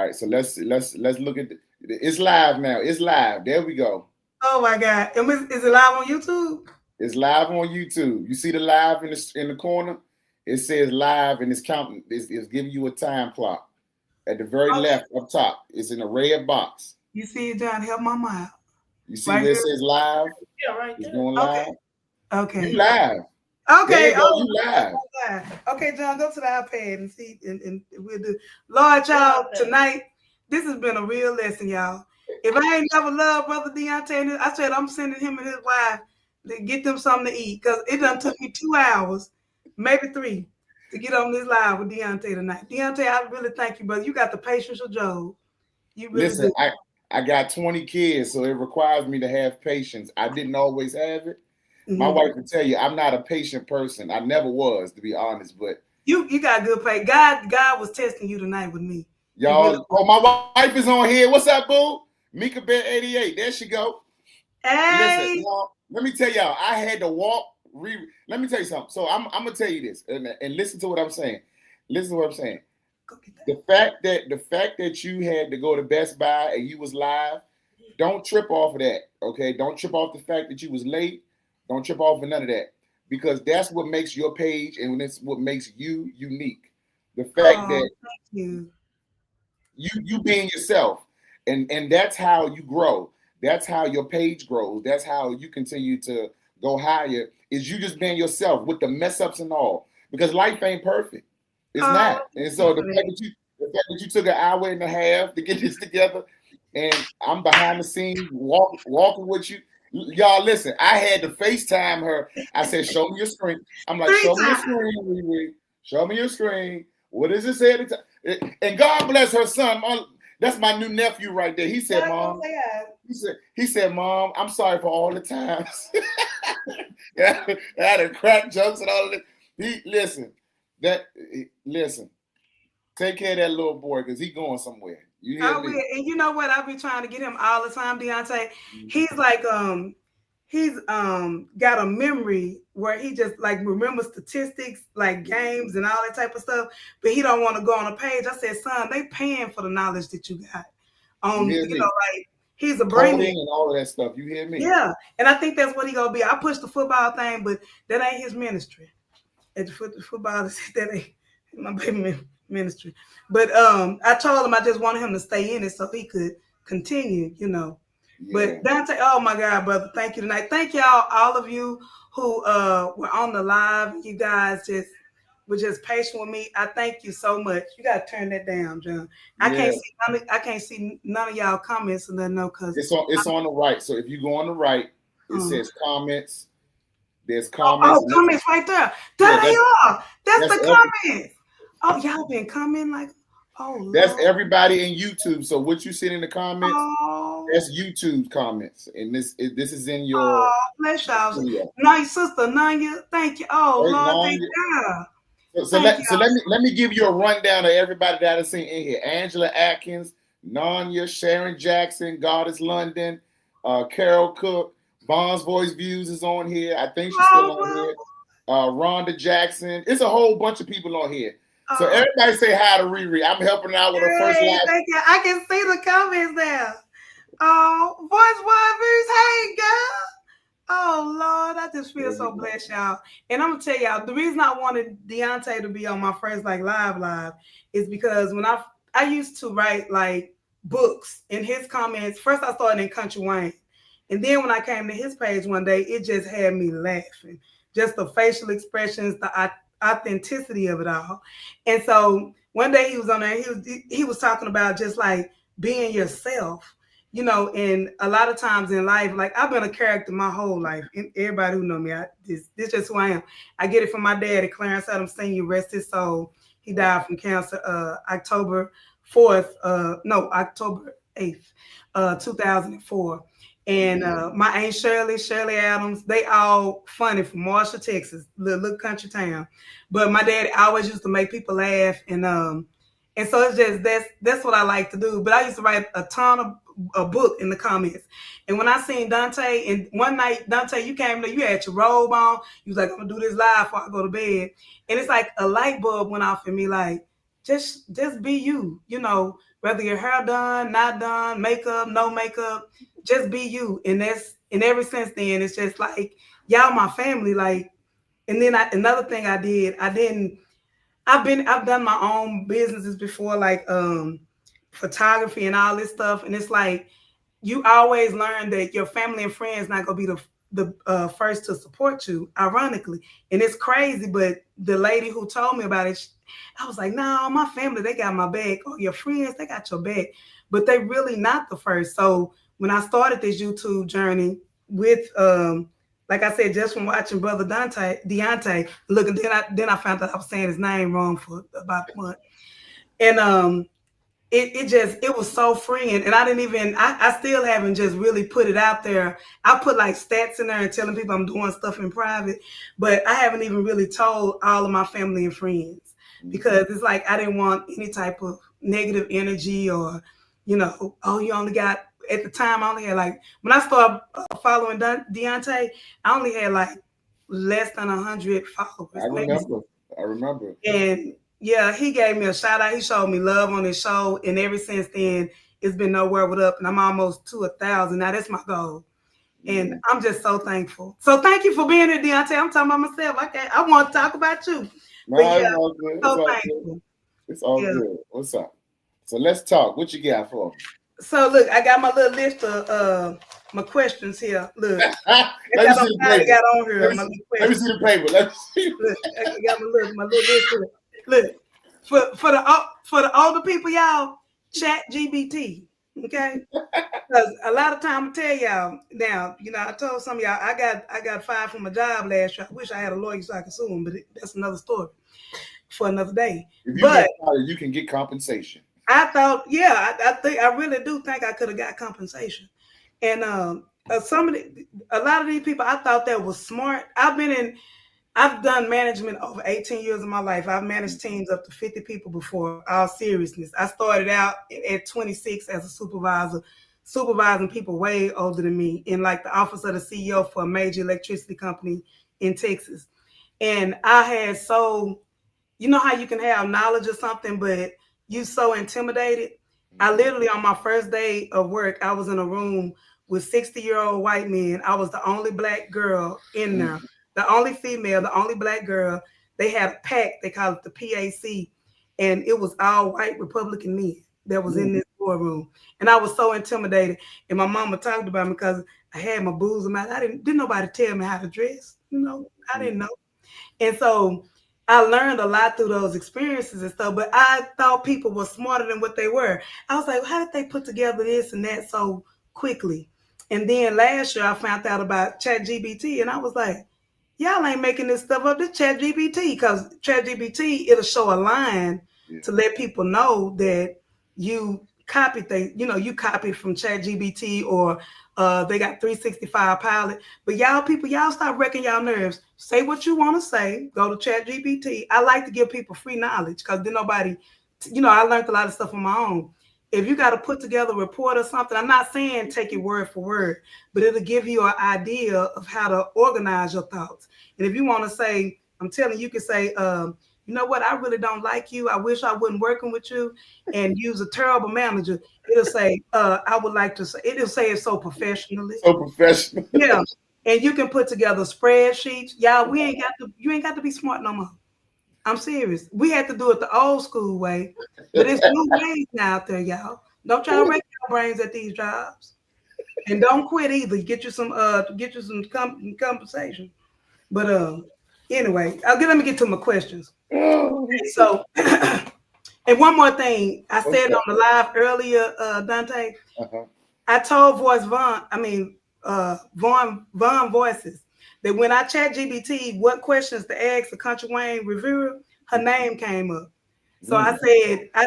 right, so let's look at it's live now. It's live. There we go. Oh my God! And is it live on YouTube? It's live on YouTube. You see the live in the corner? It says live and it's counting. It's giving you a time clock. At the very Okay. left up top, it's in a red box. You see it, John? Help mama out. You see Right where it here. says live? Yeah, right It's there. going Okay. live. Okay. You live. There Okay. you go. You live. Okay, John, go to the iPad and see, and we'll do. Lord, y'all, tonight, this has been a real lesson, y'all. If I ain't never loved Brother Deontay, I said I'm sending him and his wife to get them something to eat because it done took me 2 hours, maybe 3, to get on this live with Deontay tonight. Deontay, I really thank you, brother. You got the patience of Job. You really Listen, do. I got 20 kids, so it requires me to have patience. I didn't always have it. My Mhm. wife can tell you I'm not a patient person. I never was, to be honest. But You got good pay. God was testing you tonight with me. y'all, really my wife is on here. What's up, boo? Mika Bear 88. There she go. Hey. Listen, let me tell y'all, I had to walk. Let me tell you something. So I'm gonna tell you this, and listen to what I'm saying. Listen to what I'm saying. The fact that you had to go to Best Buy and you was live, don't trip off of that. Okay, don't trip off the fact that you was late. Don't trip off of none of that, because that's what makes your page and that's what makes you unique. The fact that thank you being yourself, and that's how you grow. That's how your page grows. That's how you continue to go higher. Is you just being yourself with the mess ups and all, because life ain't perfect. It's not. And so the fact that you took an hour and a half to get this together, and I'm behind the scenes walking with you. Y'all listen, I had to FaceTime her. I said, show me your screen. I'm like, show me your screen, Riri. Show me your screen. What does it say at the time? And God bless her son. That's my new nephew right there. He said, Mom. He said, Mom, I'm sorry for all the times. I had to crack jokes and all of this. Listen. Take care of that little boy because he's going somewhere. You hear me? And you know what? I've been trying to get him all the time, Deontay. He's like he's got a memory where he just like remembers statistics like games and all that type of stuff, but he don't want to go on a page. I said, son, they paying for the knowledge that you got on, like he's a brain and all of that stuff. You hear me? Yeah, and I think that's what he gonna be. I push the football thing, but that ain't his ministry. At the football, that ain't my baby ministry. But I told him I just wanted him to stay in it so he could continue, Yeah. But Deontay, oh my God, brother, thank you tonight. Thank y'all, all of you who were on the live. You guys were just patient with me. I thank you so much. You gotta turn that down, John. I can't see none of y'all comments or nothing, no, cause it's on the right. So if you go on the right, it says comments. There's comments. Oh, comments right there. There they are. That's the comments. Oh, y'all been commenting like, oh, Lord. That's everybody in YouTube. So what you see in the comments, that's YouTube comments, and this is in your. Oh, bless y'all. Nice sister, Nanya. Thank you. Oh, Lord, thank you. So let me give you a rundown of everybody that I've seen in here. Angela Atkins, Nanya, Sharon Jackson, Goddess London, Carol Cook. Bond's Voice Views is on here. I think she's still on here. Rhonda Jackson. It's a whole bunch of people on here. So everybody say hi to Riri. I'm helping her out with her first live. Thank you. I can see the comments there. Oh, Voice Views, hey girl. Oh Lord, I just feel so blessed, y'all. And I'm gonna tell y'all, the reason I wanted Deontay to be on my first like live is because when I used to write like books in his comments. First I started in Kountry Wayne. And then when I came to his page one day, it just had me laughing. Just the facial expressions, the authenticity of it all. And so one day he was on there, he was talking about just like being yourself, and a lot of times in life, like I've been a character my whole life. And everybody who know me, this is just who I am. I get it from my daddy, Clarence Adams Sr., rest his soul. He died from cancer October 8th, 2004. And my Aunt Shirley Adams, they all funny from Marshall, Texas, little country town. But my daddy always used to make people laugh, and so it's just that's what I like to do. But I used to write a ton of a book in the comments. And when I seen Deontay, and one night Deontay, you came there, you had your robe on, you was like, I'm gonna do this live before I go to bed, and it's like a light bulb went off in me, like just be you, whether your hair done, not done, makeup, no makeup, just be you. And ever since then, it's just like y'all my family. Like, and then another thing I did, I've done my own businesses before, like photography and all this stuff. And it's like you always learn that your family and friends not gonna be the first to support you, ironically. And it's crazy, but the lady who told me about it, I was like, no, my family, they got my back, or your friends, they got your back, but they really not the first. So when I started this YouTube journey with like I said, just from watching brother Deontay, look, and then I found out I was saying his name wrong for about a month. And it was so freeing. And I still haven't just really put it out there. I put like stats in there and telling people I'm doing stuff in private, but I haven't even really told all of my family and friends, because it's like I didn't want any type of negative energy, or oh, you only got, at the time I only had, like, when I started following Deontay, I only had like less than 100 followers. I remember. And yeah, he gave me a shout out. He showed me love on his show, and ever since then, it's been nowhere but up. And I'm almost to 1,000 now. That's my goal, and I'm just so thankful. So thank you for being here, Deontay. I'm talking about myself. I want to talk about you. No, it's all good. So thankful. It's all good. What's up? So let's talk. What you got for me? So look, I got my little list of my questions here. Look, let me see the paper. Got on here. Let me see the paper. Let me see. Look, I got my little list here. Look, for the older people, y'all, chat GBT, okay? Because a lot of time I tell y'all now, I told some of y'all I got fired from a job last year. I wish I had a lawyer so I could sue him, but that's another story for another day. If you get fired, you can get compensation. I thought, yeah, I really do think I could have got compensation. And a lot of these people, I thought that was smart. I've done management over 18 years of my life. I've managed teams up to 50 people before, all seriousness. I started out at 26 as a supervisor, supervising people way older than me in like the office of the CEO for a major electricity company in Texas. And I had how you can have knowledge of something, but you so intimidated. I literally, on my first day of work, I was in a room with 60-year-old white men. I was the only black girl in there. The only female, the only black girl. They had a pack, they call it the PAC, and it was all white Republican men that was in this boardroom. And I was so intimidated. And my mama talked about me because I had my bosom out. Didn't nobody tell me how to dress. I didn't know. And so I learned a lot through those experiences and stuff, but I thought people were smarter than what they were. I was like, how did they put together this and that so quickly? And then last year I found out about ChatGPT, and I was like, y'all ain't making this stuff up. This ChatGPT, because ChatGPT, it'll show a line to let people know that you copied things. You copied from ChatGPT, or they got 365 Pilot. But y'all stop wrecking y'all nerves. Say what you want to say. Go to ChatGPT. I like to give people free knowledge, because then nobody, I learned a lot of stuff on my own. If you got to put together a report or something, I'm not saying take it word for word, but it'll give you an idea of how to organize your thoughts. And if you want to say, I'm telling you, can say, you know what, I really don't like you. I wish I wasn't working with you, and use a terrible manager. It'll say, I would like to say, it'll say it so professionally. So professional. Yeah. And you can put together spreadsheets. Y'all, you ain't got to be smart no more. I'm serious. We had to do it the old school way, but it's new ways now out there, y'all. Don't try to wreck your brains at these jobs, and don't quit either. Get you some compensation. But anyway, let me get to my questions. So, and one more thing, I said on the live earlier, Dante. I told Vaughn Voices, that when I chat GBT what questions to ask the Kountry Wayne reviewer, her name came up. So I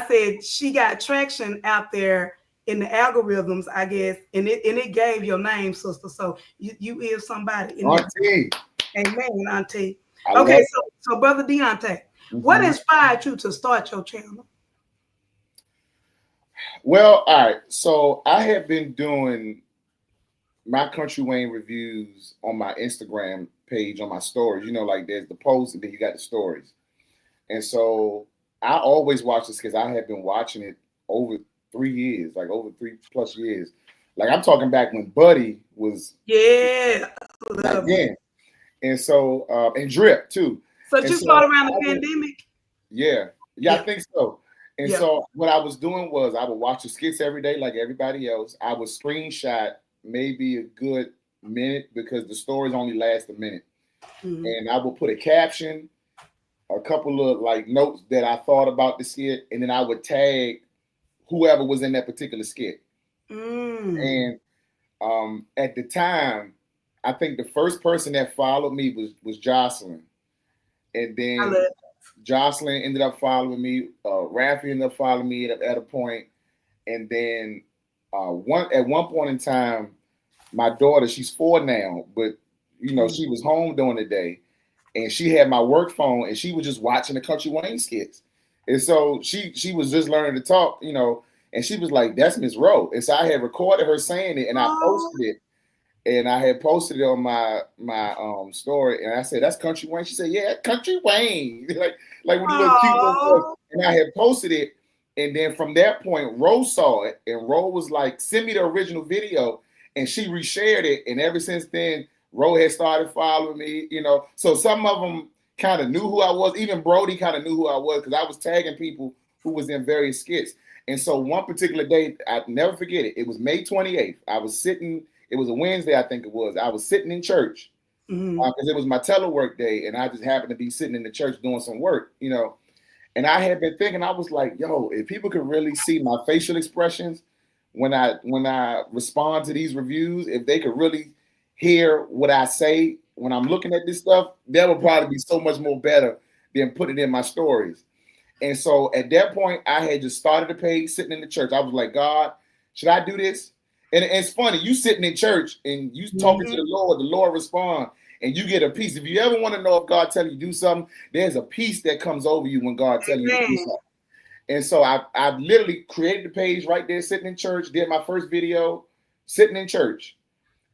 said she got traction out there in the algorithms, I guess, and it gave your name, sister. So you is somebody. Auntie. Amen, Auntie. Okay, so brother Deontay, what inspired you to start your channel? Well, all right. So I have been doing my Kountry Wayne reviews on my Instagram page, on my stories. Like there's the posts and then you got the stories. And so I always watch this because I have been watching it over 3 years, like over 3+ years. Like I'm talking back when Buddy was back then. And so and Drip too. So And you so started around the pandemic? yeah, I think so. And Yeah. so what I was doing was I would watch the skits every day like everybody else. I would screenshot maybe a good minute because the stories only last a minute. Mhm. And I would put a caption, a couple of like notes that I thought about the skit, and then I would tag whoever was in that particular skit. And at the time, I think the first person that followed me was Jocelyn, and then Jocelyn ended up following me. Rafi ended up following me at a point, and then at one point in time, my daughter, she's 4 now, but you know she was home during the day, and she had my work phone, and she was just watching the Kountry Wayne skits, and so she was just learning to talk, you know, and she was like, "That's Miss Rowe," and so I had recorded her saying it, and I posted it. And I had posted it on my story, and I said, "That's Kountry Wayne." She said, "Yeah, Kountry Wayne," like with the little cute little. And I had posted it, and then from that point, Rose saw it, and Rose was like, "Send me the original video," and she reshared it. And ever since then, Rose had started following me. You know, so some of them kind of knew who I was. Even Brody kind of knew who I was because I was tagging people who was in various skits. And so one particular day, I never forget it. It was May 28th. I was sitting. It was a Wednesday, I think it was. I was sitting in church because it was my telework day, and I just happened to be sitting in the church doing some work, you know. And I had been thinking, I was like, yo, if people could really see my facial expressions when I respond to these reviews, if they could really hear what I say when I'm looking at this stuff, that would probably be so much more better than putting it in my stories. And so at that point, I had just started the page sitting in the church. I was like, God, should I do this? And it's funny, you sitting in church and you talking to the Lord respond, and you get a peace. If you ever want to know if God tells you to do something, there's a peace that comes over you when God tells you to do something. And so I literally created the page right there, sitting in church, did my first video, sitting in church.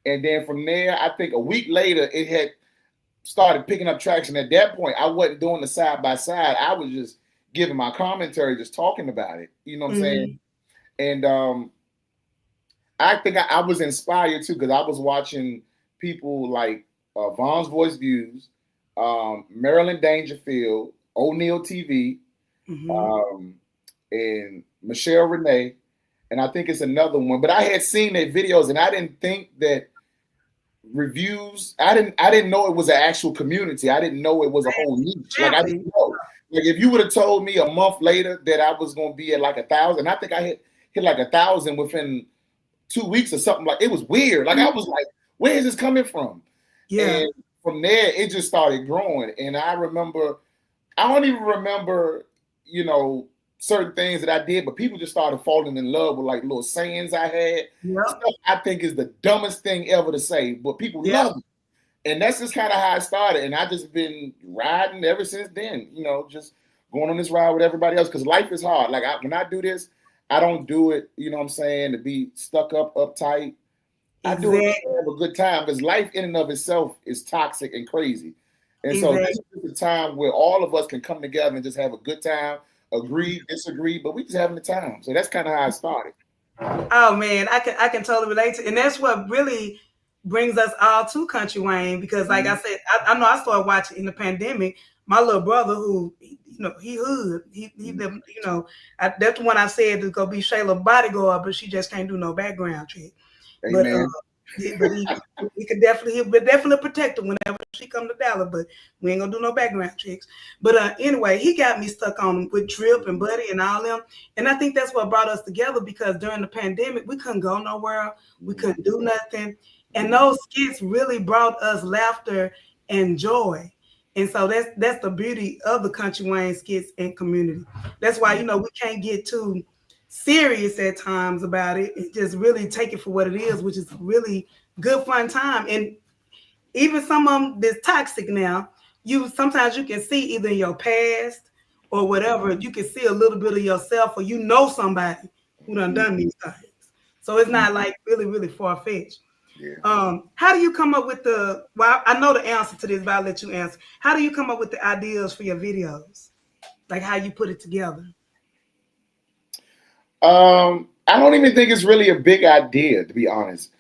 And then from there, I think a week later, it had started picking up traction. At that point, I wasn't doing the side by side. I was just giving my commentary, just talking about it. You know what I'm saying? And I think I was inspired too because I was watching people like Vaughn's Voice Views, Marilyn Dangerfield, O'Neill TV, and Michelle Renee, and I think it's another one. But I had seen their videos, and I didn't think that reviews. I didn't know it was an actual community. I didn't know it was a whole niche. Like I didn't know. Like if you would have told me a month later that I was going to be at like 1,000, I think I hit like 1,000 within 2 weeks or something. Like it was weird. Like I was like, where is this coming from? And from there, it just started growing. And I don't even remember, you know, certain things that I did, but people just started falling in love with like little sayings I had. Stuff I think is the dumbest thing ever to say, but people love it. And that's just kind of how I started. And I just been riding ever since then, you know, just going on this ride with everybody else because life is hard. Like when I do this, I don't do it, you know what I'm saying, to be stuck up, uptight. I do it to have a good time because life in and of itself is toxic and crazy. And so this is a time where all of us can come together and just have a good time, agree, disagree, but we just having the time. So that's kind of how I started. Oh man, I can totally relate to, and that's what really brings us all to Kountry Wayne because, like I said, I know I started watching in the pandemic. My little brother, who you know, he hood, he you know, that's the one I said to go be Shayla bodyguard, but she just can't do no background check. Amen. But he could definitely protect her whenever she come to Dallas, but we ain't gonna do no background checks. But anyway, he got me stuck on with Drip and Buddy and all them, and I think that's what brought us together because during the pandemic we couldn't go nowhere, we couldn't do nothing, and those skits really brought us laughter and joy. And so that's the beauty of the Kountry Wayne skits and community. That's why, you know, we can't get too serious at times about it and just really take it for what it is, which is a really good fun time. And even some of them that's toxic now, sometimes you can see either in your past or whatever, you can see a little bit of yourself or you know somebody who done these things. So it's not like really, really far-fetched. How do you come up with I know the answer to this, but I'll let you answer. How do you come up with the ideas for your videos? Like how you put it together? I don't even think it's really a big idea, to be honest.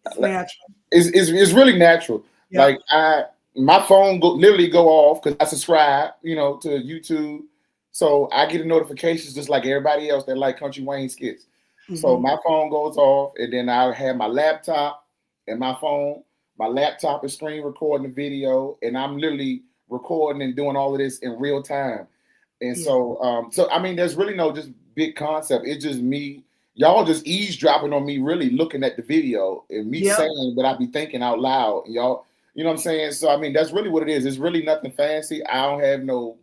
It's natural. It's really natural. Yep. Like my phone literally go off because I subscribe, to YouTube, so I get the notifications just like everybody else that like Kountry Wayne skits. So my phone goes off, and then I have my laptop and my phone. My laptop is screen recording the video, and I'm literally recording and doing all of this in real time. And so I mean, there's really no just big concept. It's just me, y'all just eavesdropping on me, really looking at the video and me saying what I be thinking out loud. Y'all, you know what I'm saying? So I mean, that's really what it is. It's really nothing fancy. I don't have no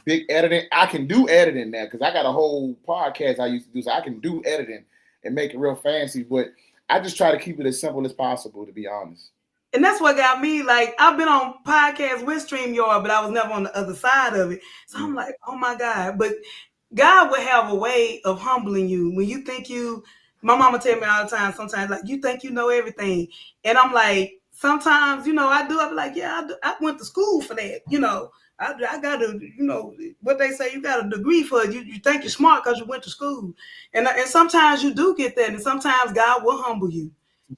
big editing. I can do editing now because I got a whole podcast I used to do, so I can do editing and make it real fancy. But I just try to keep it as simple as possible, to be honest. And that's what got me, like, I've been on podcasts with StreamYard, but I was never on the other side of it. So I'm like, oh my God. But God will have a way of humbling you. When you think my mama tell me all the time, sometimes, like, you think you know everything. And I'm like, sometimes, I do. I'm like, yeah, I went to school for that. I got to, what they say, you got a degree for it. You think you're smart because you went to school. And sometimes you do get that. And sometimes God will humble you.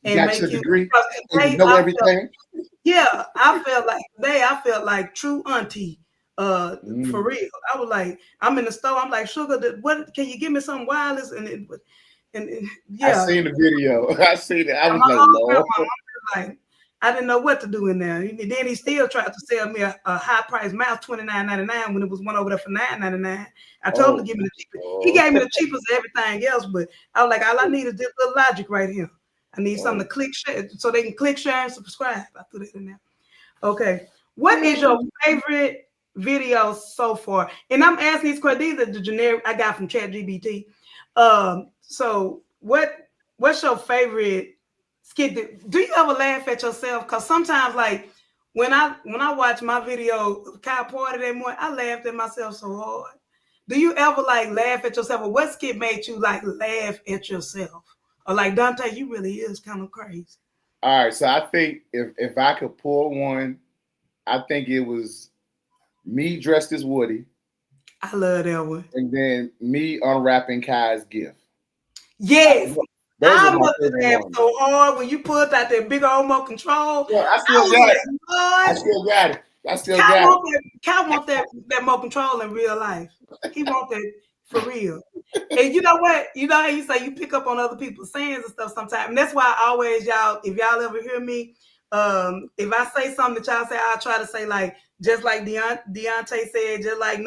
And got your degree, and you know everything. I felt like true auntie. For real. I was like, I'm in the store. I'm like, sugar, what? Can you give me some wireless? And I seen the video. I seen it. I was like, Lord. Like, I didn't know what to do in there. And then he still tried to sell me a high price mouse, $29.99, when it was one over there for $9.99. I told him to give me the cheapest. He gave me the cheapest of everything else, but I was like, all I need is this little logic right here. I need something to click share so they can click, share, and subscribe. I threw that in there. Okay. What is your favorite video so far? And I'm asking these questions. These are the generic I got from ChatGPT. So what's your favorite skit? Do you ever laugh at yourself? Because sometimes, like, when I watch my video Kyle Party that morning, I laughed at myself so hard. Do you ever like laugh at yourself? Or what skit made you like laugh at yourself? Or like, Deontay, you really is kind of crazy. All right, so I think if I could pull one, I think it was me dressed as Woody. I love that one. And then me unwrapping Kai's gift. Yes. I must have laughed so hard when you pulled out that big old remote control. Yeah, I still got it. I still got it. Kyle want that remote control in real life. He want that for real. And you know what? You know how you say you pick up on other people's sayings and stuff sometimes. And that's why I always, if y'all ever hear me, if I say something that y'all say, I'll try to say like, just like Deontay said, just like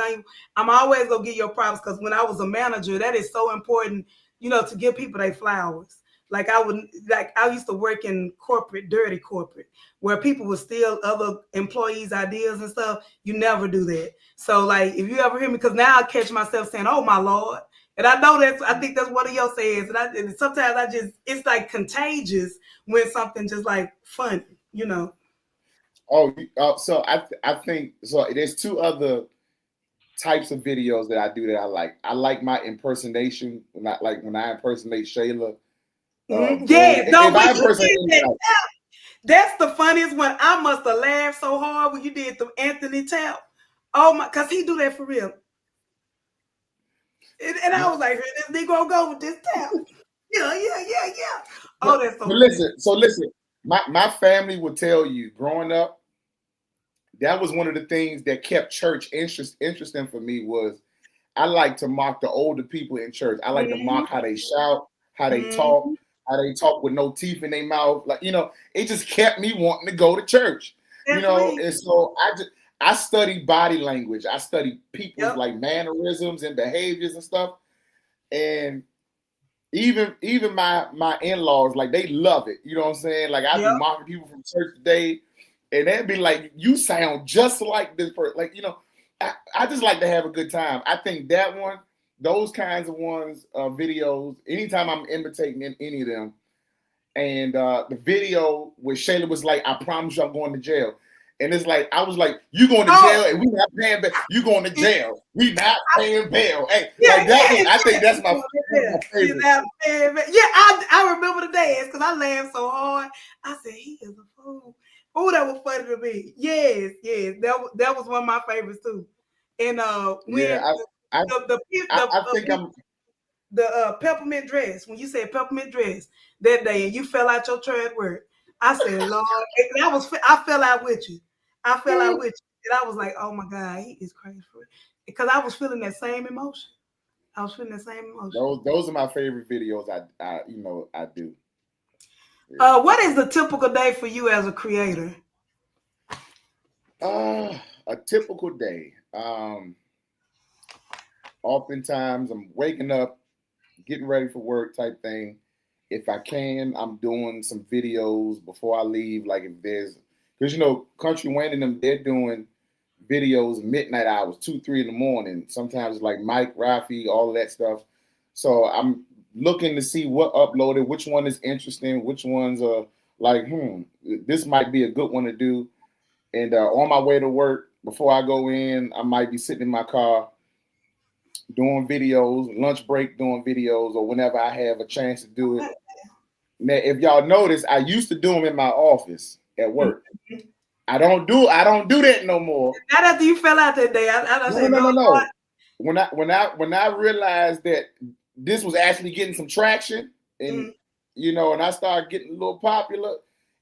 I'm always gonna give your props, because when I was a manager, that is so important, to give people their flowers. Like I used to work in corporate, dirty corporate, where people would steal other employees' ideas and stuff. You never do that. So like, if you ever hear me, because now I catch myself saying, "Oh my Lord," and I know I think that's one of your sayings. And sometimes it's like contagious when something just like funny, Oh, so I think so. There's two other types of videos that I do that I like. I like my impersonation, when I impersonate Shayla. That's the funniest one. I must have laughed so hard when you did the Anthony Tap. Oh my, because he do that for real. And I was like, this nigga go with this tap. Yeah. Oh, that's so funny. Listen, my family would tell you growing up, that was one of the things that kept church interesting for me. Was I like to mock the older people in church. I like to mock how they shout, how they talk, how they talk with no teeth in their mouth. Like, it just kept me wanting to go to church. And so I studied body language. I studied people's like mannerisms and behaviors and stuff. And even my in-laws, like, they love it. You know what I'm saying? Like, I've been mocking people from church today, and they'd be like, "You sound just like this person." Like, I just like to have a good time. I think that one, those kinds of ones, videos, anytime I'm imitating in any of them. And the video where Shayla was like, "I promise you I'm going to jail." And it's like, I was like, "You going to jail and we not paying bail. You going to jail. We not paying bail." Hey, I think that's my favorite. I remember the dance because I laughed so hard. I said, "He is a fool." Oh, that was funny to me. Yes. That was one of my favorites too. And when I think I'm the peppermint dress, when you said peppermint dress that day and you fell out your chair at work, I said, Lord, and I fell out with you. I fell out with you. And I was like, oh my God, he is crazy for it. Because I was feeling that same emotion. I was feeling that same emotion. Those are my favorite videos I do. Yeah. What is the typical day for you as a creator? A typical day. Oftentimes I'm waking up, getting ready for work type thing. If I can, I'm doing some videos before I leave. Like if there's, because Kountry Wayne and them, they're doing videos midnight hours, 2, 3 in the morning. Sometimes like Mike, Rafi, all of that stuff. So I'm looking to see what uploaded, which one is interesting, which ones are like, this might be a good one to do. And on my way to work, before I go in, I might be sitting in my car doing videos, lunch break doing videos, or whenever I have a chance to do it. Now, if y'all notice, I used to do them in my office at work. I don't do that no more. Not after you fell out that day. No. When I realized that this was actually getting some traction, and and I started getting a little popular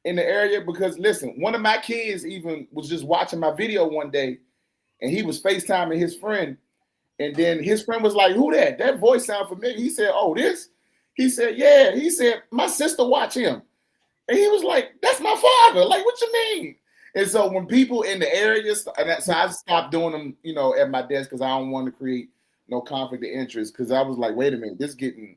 in the area, because listen, one of my kids even was just watching my video one day, and he was FaceTiming his friend, and then his friend was like, "Who that? That voice sound familiar." He said, "Oh, this." He said, "Yeah." He said, "My sister watch him," and he was like, "That's my father." Like, what you mean? And so when people in the area, so I stopped doing them, at my desk, because I don't want to create no conflict of interest. Because I was like, wait a minute, this getting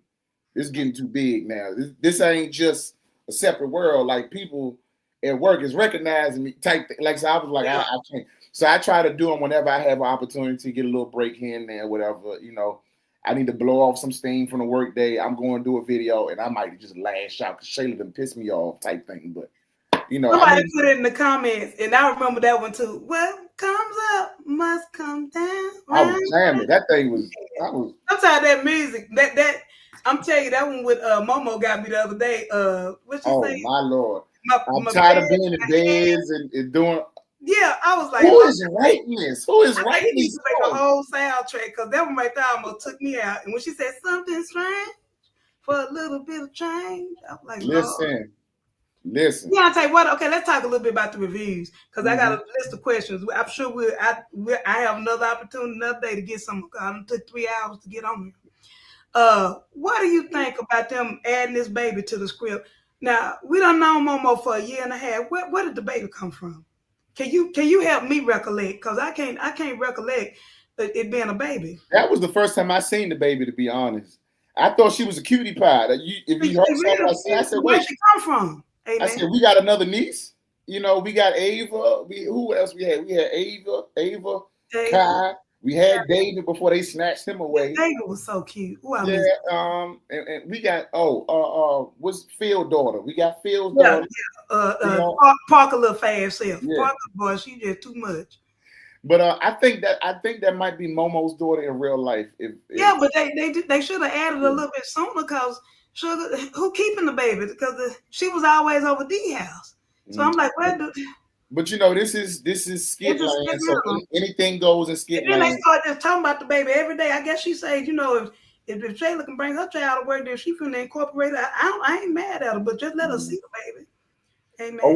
too big now. This ain't just a separate world. Like, people at work is recognizing me type thing. Like, so I was like, I can't. So I try to do them whenever I have an opportunity to get a little break here and there, whatever. I need to blow off some steam from the work day. I'm going to do a video, and I might just lash out because Shayla done pissed me off type thing. But somebody put it in the comments, and I remember that one too. What comes up must come down. I was jamming. That thing was. Sometimes that music, that I'm telling you, that one with Momo got me the other day. What you say? Oh my Lord! I'm tired of being in beds and doing. Yeah, I was like, who is writing this? Who is writing this? Make a whole soundtrack, because that one right there almost took me out. And when she said something strange for a little bit of change, I'm like, listen. Yeah, I'll tell you what. Okay, let's talk a little bit about the reviews, because I got a list of questions. I'm sure I have another opportunity another day to get some. It took 3 hours to get on here. What do you think about them adding this baby to the script? Now, we done known Momo for 1.5 years. Where did the baby come from? Can you help me recollect? Because I can't recollect it being a baby. That was the first time I seen the baby, to be honest. I thought she was a cutie pie. If you heard something I said, where'd she come from? Amen. I said, we got another niece. We got Ava. Who else we had? We had Ava, Kai. We had David before they snatched him away. David was so cute. And we got what's Phil's daughter? We got Phil's daughter. Parker little fast self. Yeah. Parker boy, she just too much. But I think that might be Momo's daughter in real life. But they should have added a little bit sooner, because Sugar, who keeping the baby? Because she was always over D house. So I'm like, where do? But this is Skitland, so anything goes in Skitland. And then they start just talking about the baby every day. I guess she said, if Shayla can bring her child to work, then she finna incorporate it. I ain't mad at her, but just let her see the baby. Amen. Oh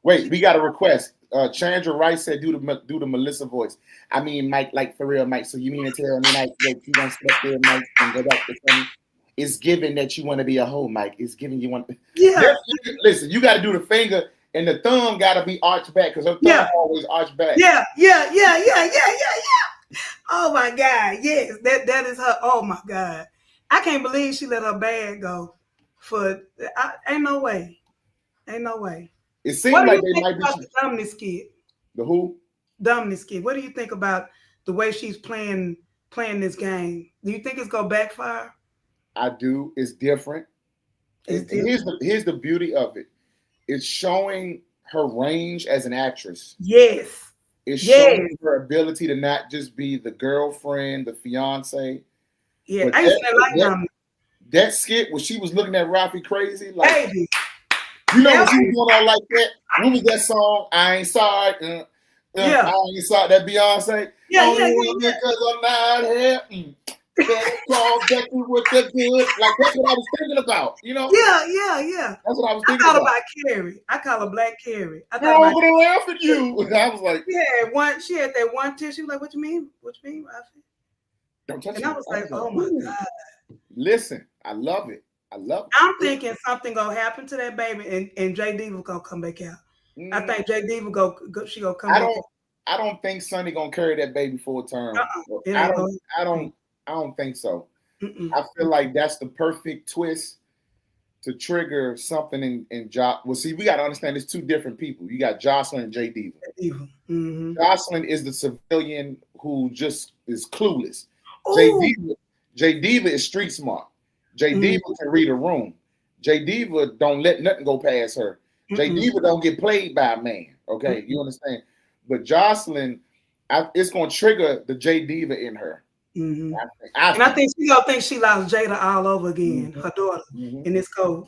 wait, we got a request. Chandra Rice said, do the Melissa voice. I mean, Mike, like for real, Mike. So you mean to tell me, Mike, that you want to step there, Mike, and go back to funny? It's given that you want to be a hoe, Mike. It's giving you want. Yeah. Listen, you got to do the finger, and the thumb got to be arched back, because her thumb always arched back. Yeah. Oh my God, yes, that is her. Oh my God, I can't believe she let her bag go. Ain't no way. It seems like they might be the Dominic skit. The who? Dominic skit. What do you think about the way she's playing this game? Do you think it's gonna backfire? I do. It's different. Here's the beauty of it. It's showing her range as an actress. Yes. It's showing her ability to not just be the girlfriend, the fiance. Yeah, I used to like Dominic. That skit where she was looking at Rafi crazy, like, baby. When she was going on like that. What was that song? I ain't sorry. I ain't sorry. That Beyonce. Yeah. Because I'm not here. Better call Becky with the good. Like that's what I was thinking about. You know? Yeah. That's what I was I thinking call her about. by Carrie. I call her Black Carrie. I Girl, thought I'm about gonna laugh at you. I was like, she had that one tear. She was like, "What you mean? What you mean, Rafi?" don't touch And me. I was like, "Oh my God." Listen, I love it. I love it. I'm thinking something gonna happen to that baby, and J Diva gonna come back out. I think J Diva she gonna come back out. I don't think Sonny gonna carry that baby full term. I I don't think so. Mm-mm. I feel like that's the perfect twist to trigger something in Well, see, we got to understand there's two different people. You got Jocelyn and J Diva. Mm-hmm. Jocelyn is the civilian who just is clueless. Ooh. J Diva is street smart. J Diva can read a room. J Diva don't let nothing go past her. J Diva don't get played by a man. Okay, you understand? But Jocelyn, it's gonna trigger the J Diva in her. Mm-hmm. I think she gonna think she lost Jada all over again, her daughter. And it's gonna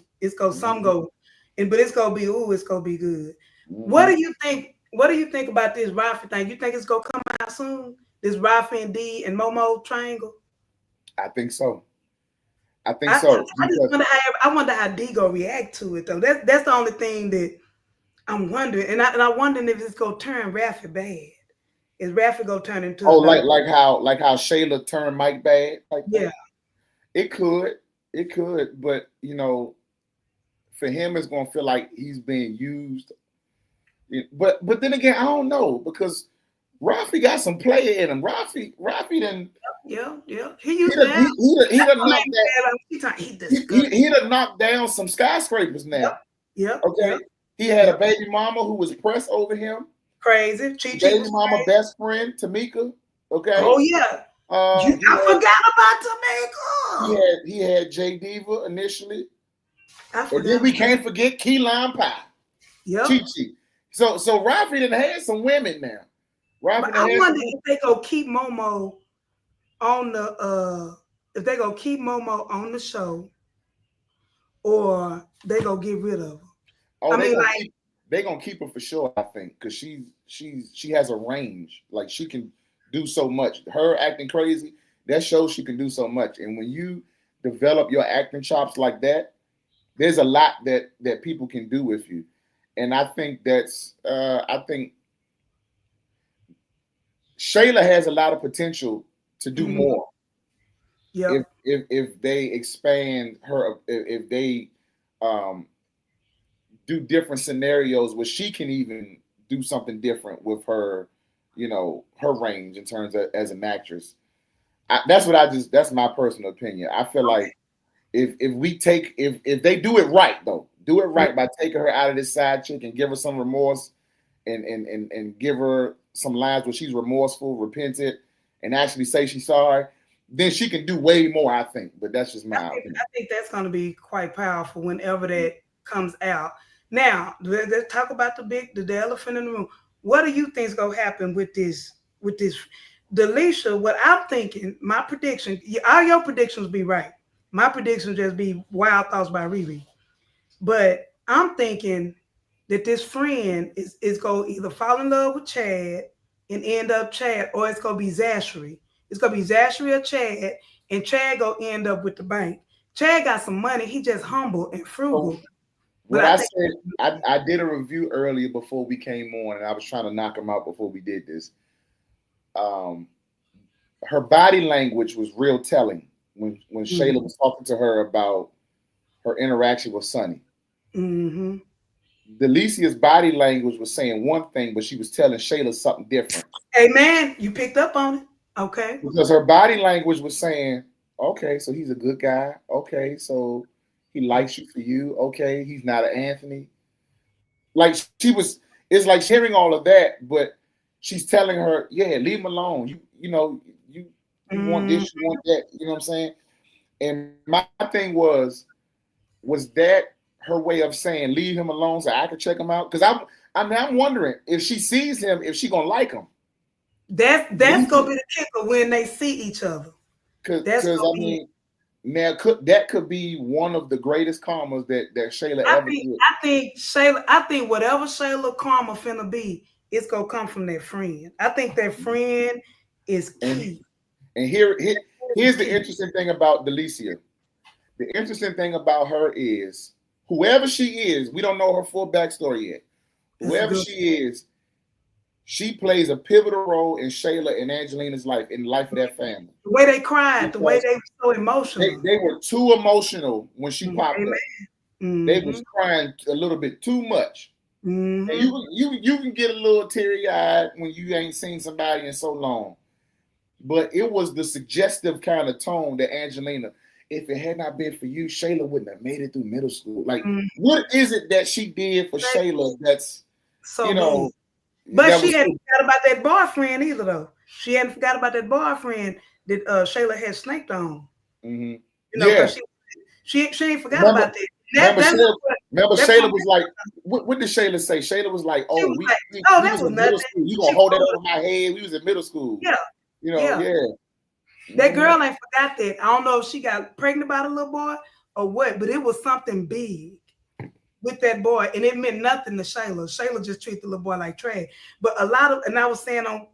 some go, but it's gonna be it's gonna be good. What do you think? What do you think about this Rafi thing? You think it's gonna come out soon? This Rafi and D and Momo triangle? I think so. I wonder how D gonna react to it though. That's the only thing that I'm wondering, and I'm wondering if it's gonna turn Rafi bad. Is Rafi gonna turn into like how Shayla turned Mike bad? Like yeah, it could, but you know, for him, it's gonna feel like he's being used. But then again, I don't know because Rafi got some player in him. Rafi done. Yeah. He done knocked down some skyscrapers now. Yep. Okay. He had a baby mama who was pressed over him. Crazy. Baby mama best friend, Tamika. Okay. Oh yeah. I forgot about Tamika. He had J Diva initially. And then we can't forget Key Lime Pie. Yep. Chi-Chi. So Rafi done had some women now. But I wonder if they go keep Momo on the on the show, or they go get rid of her. Oh, they gonna keep her for sure. I think because she has a range. Like she can do so much. Her acting crazy, that shows she can do so much. And when you develop your acting chops like that, there's a lot that people can do with you. And I think I think Shayla has a lot of potential to do more. Yeah. If they expand her, if they do different scenarios where she can even do something different with her, her range in terms of as an actress. That's my personal opinion. I feel like if they do it right though, by taking her out of this side chick and give her some remorse and give her some lines where she's remorseful, repentant, and actually say she's sorry, then she can do way more, I think. But that's just my opinion. I think that's going to be quite powerful whenever that comes out. Now, let's talk about the elephant in the room. What do you think is going to happen with this? Delicia, what I'm thinking, my prediction, all your predictions be right. My predictions just be wild thoughts by Riri. But I'm thinking that this friend is going to either fall in love with Chad and end up Chad, or it's going to be Zachary. It's going to be Zachary or Chad, and Chad going to end up with the bank. Chad got some money. He just humble and frugal. What I said, I did a review earlier before we came on, and I was trying to knock him out before we did this. Her body language was real telling when Shayla was talking to her about her interaction with Sonny. Mm-hmm. Delicia's body language was saying one thing, but she was telling Shayla something different. Hey, man, you picked up on it. Okay. Because her body language was saying, okay, so he's a good guy. Okay, so he likes you for you. Okay, he's not an Anthony. Like it's like hearing all of that, but she's telling her, yeah, leave him alone. You want this, you want that. You know what I'm saying? And my thing was that her way of saying leave him alone so I could check him out? Because I'm wondering if she sees him, if she gonna like him. That's gonna be the kicker when they see each other. Because I mean, now that could be one of the greatest karmas that Shayla ever did. I think whatever Shayla karma finna be, it's gonna come from that friend. I think that friend is key. And here Here's the interesting thing about Delicia. The interesting thing about her is whoever she is, we don't know her full backstory yet. Whoever she is, she plays a pivotal role in Shayla and Angelina's life, in the life of that family. The way they cried, the way they were so emotional. They were too emotional when she popped up. They was crying a little bit too much. And you can get a little teary-eyed when you ain't seen somebody in so long. But it was the suggestive kind of tone that Angelina, if it had not been for you, Shayla wouldn't have made it through middle school. Like, what is it that she did for Shayla that's, so, you know, but she hadn't forgot about that boyfriend either, though. She hadn't forgot about that boyfriend that Shayla had snaked on. You know, she ain't forgot about that. Remember Shayla was like, what did Shayla say? Shayla was like, oh, we was in middle school. You gonna hold it over my head? We was in middle school. Yeah. You know, That girl ain't forgot that. I don't know if she got pregnant by the little boy or what, but it was something big with that boy, and it meant nothing to Shayla. Shayla just treated the little boy like trash. But a lot of, and I was saying on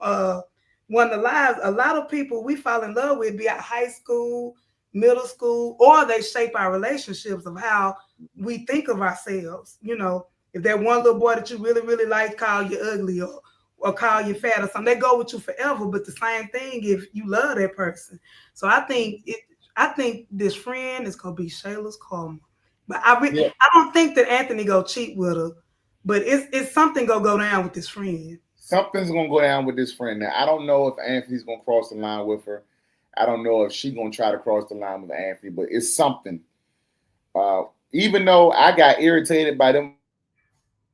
one of the lives, a lot of people we fall in love with be at high school, middle school, or they shape our relationships of how we think of ourselves. You know, if that one little boy that you really, really like call you ugly or call you fat or something, they go with you forever. But the same thing if you love that person. So I think this friend is gonna be Shayla's karma. But I don't think that Anthony go cheat with her. But it's something gonna go down with this friend. Something's gonna go down with this friend. Now I don't know if Anthony's gonna cross the line with her. I don't know if she's gonna try to cross the line with Anthony, but it's something. Even though I got irritated by them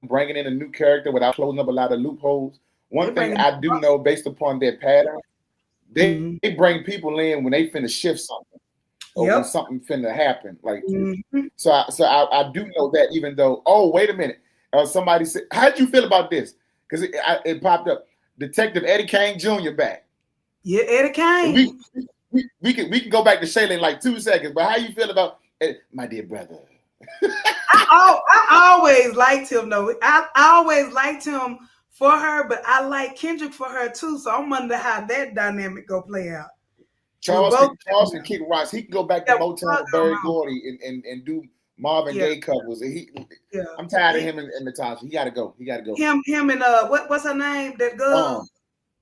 bringing in a new character without closing up a lot of loopholes, one thing I do know based upon their pattern, they bring people in when they finna shift something or when something finna happen. Like so I do know that, even though, oh, wait a minute. Somebody said, how'd you feel about this? Because it popped up. Detective Eddie Kane Jr. back. Yeah, Eddie Kane. We can go back to Shayla in like 2 seconds, but how you feel about my dear brother? I always liked him though. I always liked him for her, but I like Kendrick for her too. So I'm wondering how that dynamic go play out. Charles can kick rocks. He can go back to Motown with Berry Gordy and do Marvin Gaye covers. I'm tired of him and Natasha. He gotta go. Him and what's her name? That girl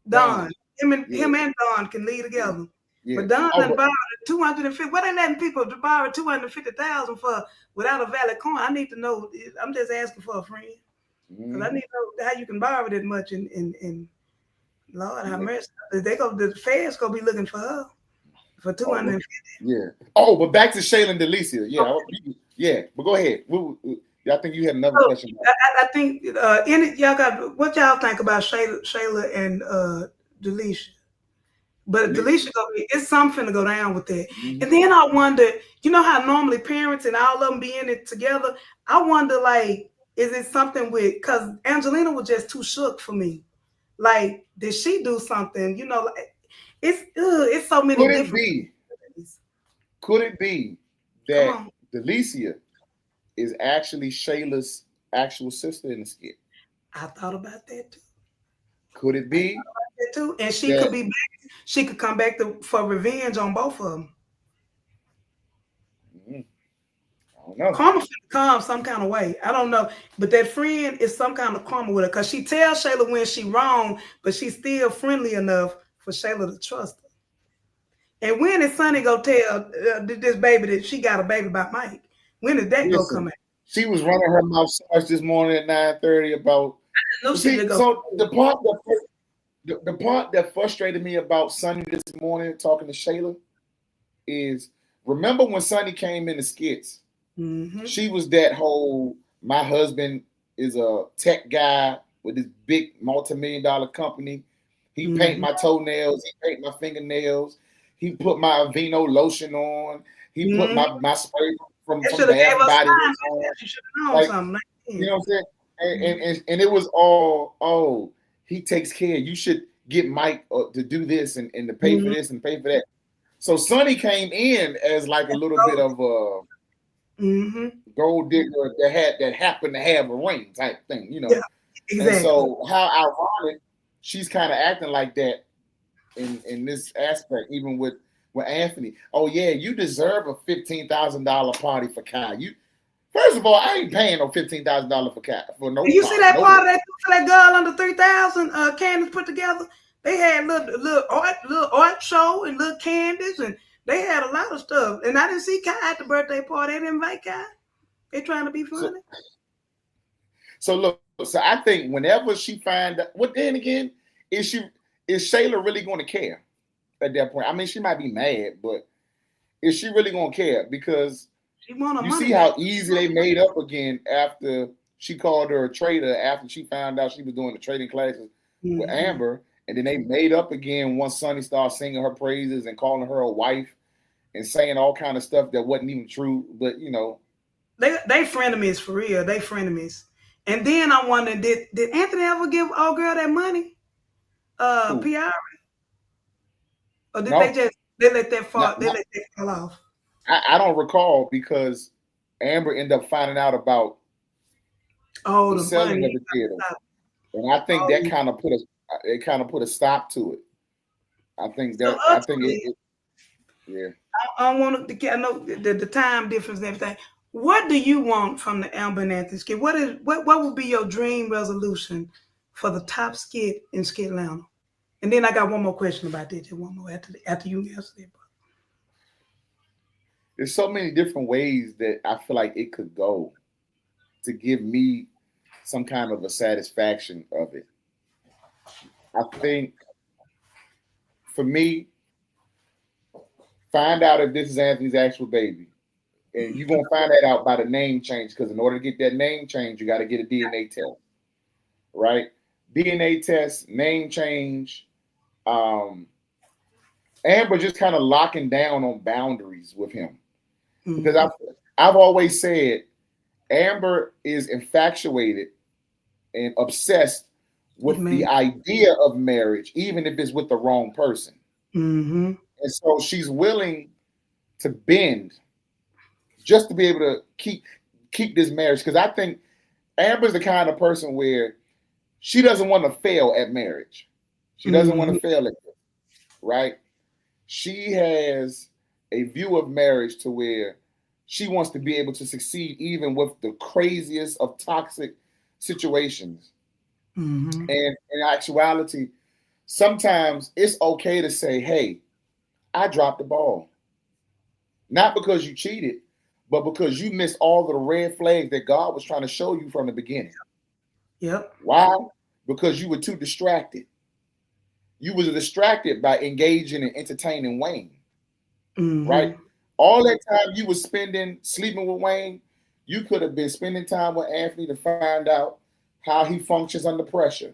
Dawn. Him and Dawn can lead together. Yeah. But Dawn borrowed 250. What ain't letting people borrow 250,000 for without a valid coin? I need to know. I'm just asking for a friend. Because I need to know how you can borrow that much. And Lord have mercy. The feds gonna be looking for her for 250. Yeah. Oh, but back to Shayla and Delicia. Yeah. Okay. Yeah. But go ahead. I think you had another question. I think y'all got what y'all think about Shayla and Delicia. But Delicia it's something to go down with that. And then I wonder, you know how normally parents and all of them be in it together? I wonder, like, is it something with, because Angelina was just too shook for me. Like, did she do something? You know, like, it's so many different things. Could it be that Delicia is actually Shayla's actual sister in the skit? I thought about that too. Could it be? That too? And she could be back. She could come back for revenge on both of them. I don't know. Karma should come some kind of way. I don't know. But that friend is some kind of karma with her. Because she tells Shayla when she's wrong, but she's still friendly enough for Shayla to trust her. And when is Sonny go tell this baby that she got a baby by Mike? When did that go come out? She was running her mouth so much this morning at 9:30 about. So the part that frustrated me about Sonny this morning talking to Shayla is, remember when Sonny came in the skits? She was that whole, my husband is a tech guy with this big multi-million-dollar company. He paint my toenails, he paint my fingernails, he put my Aveeno lotion on, he put my spray from Bath Body Works on. You should have known something. You know what I'm saying? And it was all, he takes care. You should get Mike to do this and to pay for this and pay for that. So Sonny came in as like a little bit of a gold digger that happened to have a ring type thing, you know. Yeah, exactly. And so how ironic she's kind of acting like that in this aspect, even with with Anthony. Oh yeah, you deserve a $15,000 party for Kai. First of all, I ain't paying no $15,000 for Kai for no. Did you party, see that no party that girl under 3,000? Candace put together. They had little art show and little Candace, and they had a lot of stuff. And I didn't see Kai at the birthday party. They didn't invite Kai. They trying to be funny. So look, I think whenever she find out, what then again, is Shayla really going to care at that point? I mean, she might be mad, but is she really going to care? Because you see how easy they made up again after she called her a traitor, after she found out she was doing the trading classes with Amber, and then they made up again once Sonny started singing her praises and calling her a wife and saying all kind of stuff that wasn't even true. But you know, they frenemies for real. They frenemies. And then I wonder, did Anthony ever give old girl that money? PR? Or did they let that fall? They let that fall off? I don't recall, because Amber ended up finding out about the selling of the theater, and I think that kind of put a stop to it. I think that yeah. I want to get. I know the time difference and everything. What do you want from the Amber and Anthony skit? What would be your dream resolution for the top skit in Skitland? And then I got one more question about that. Just one more after you answer it. There's so many different ways that I feel like it could go to give me some kind of a satisfaction of it. I think for me, find out if this is Anthony's actual baby. And you're going to find that out by the name change, because in order to get that name change, you got to get a DNA test, right? DNA test, name change. Amber just kind of locking down on boundaries with him. Because I've always said Amber is infatuated and obsessed with the idea of marriage, even if it's with the wrong person. And so she's willing to bend just to be able to keep this marriage. Because I think Amber's the kind of person where she doesn't want to fail at marriage. She doesn't want to fail at it, right? She has a view of marriage to where she wants to be able to succeed even with the craziest of toxic situations. And in actuality, sometimes it's okay to say, hey, I dropped the ball. Not because you cheated, but because you missed all of the red flags that God was trying to show you from the beginning. Yep. Why? Because you were too distracted. You was distracted by engaging and entertaining Wayne, right? All that time you was spending sleeping with Wayne, you could have been spending time with Anthony to find out how he functions under pressure,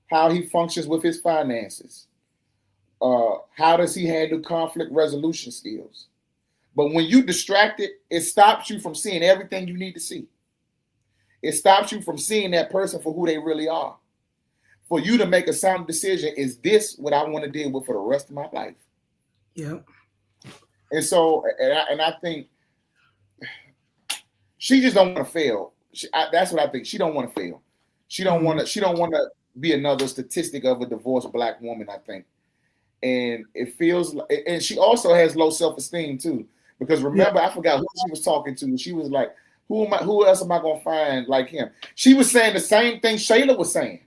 how he functions with his finances, how does he handle conflict resolution skills. But when you distracted, it stops you from seeing everything you need to see. It stops you from seeing that person for who they really are. For you to make a sound decision, is this what I want to deal with for the rest of my life? Yep. And so, and I think she just don't want to fail. That's what I think. She don't want to fail. She don't want to. She don't want to be another statistic of a divorced Black woman, I think. And it feels like, and she also has low self-esteem too. Because remember, I forgot who she was talking to. She was like, who else am I going to find like him? She was saying the same thing Shayla was saying.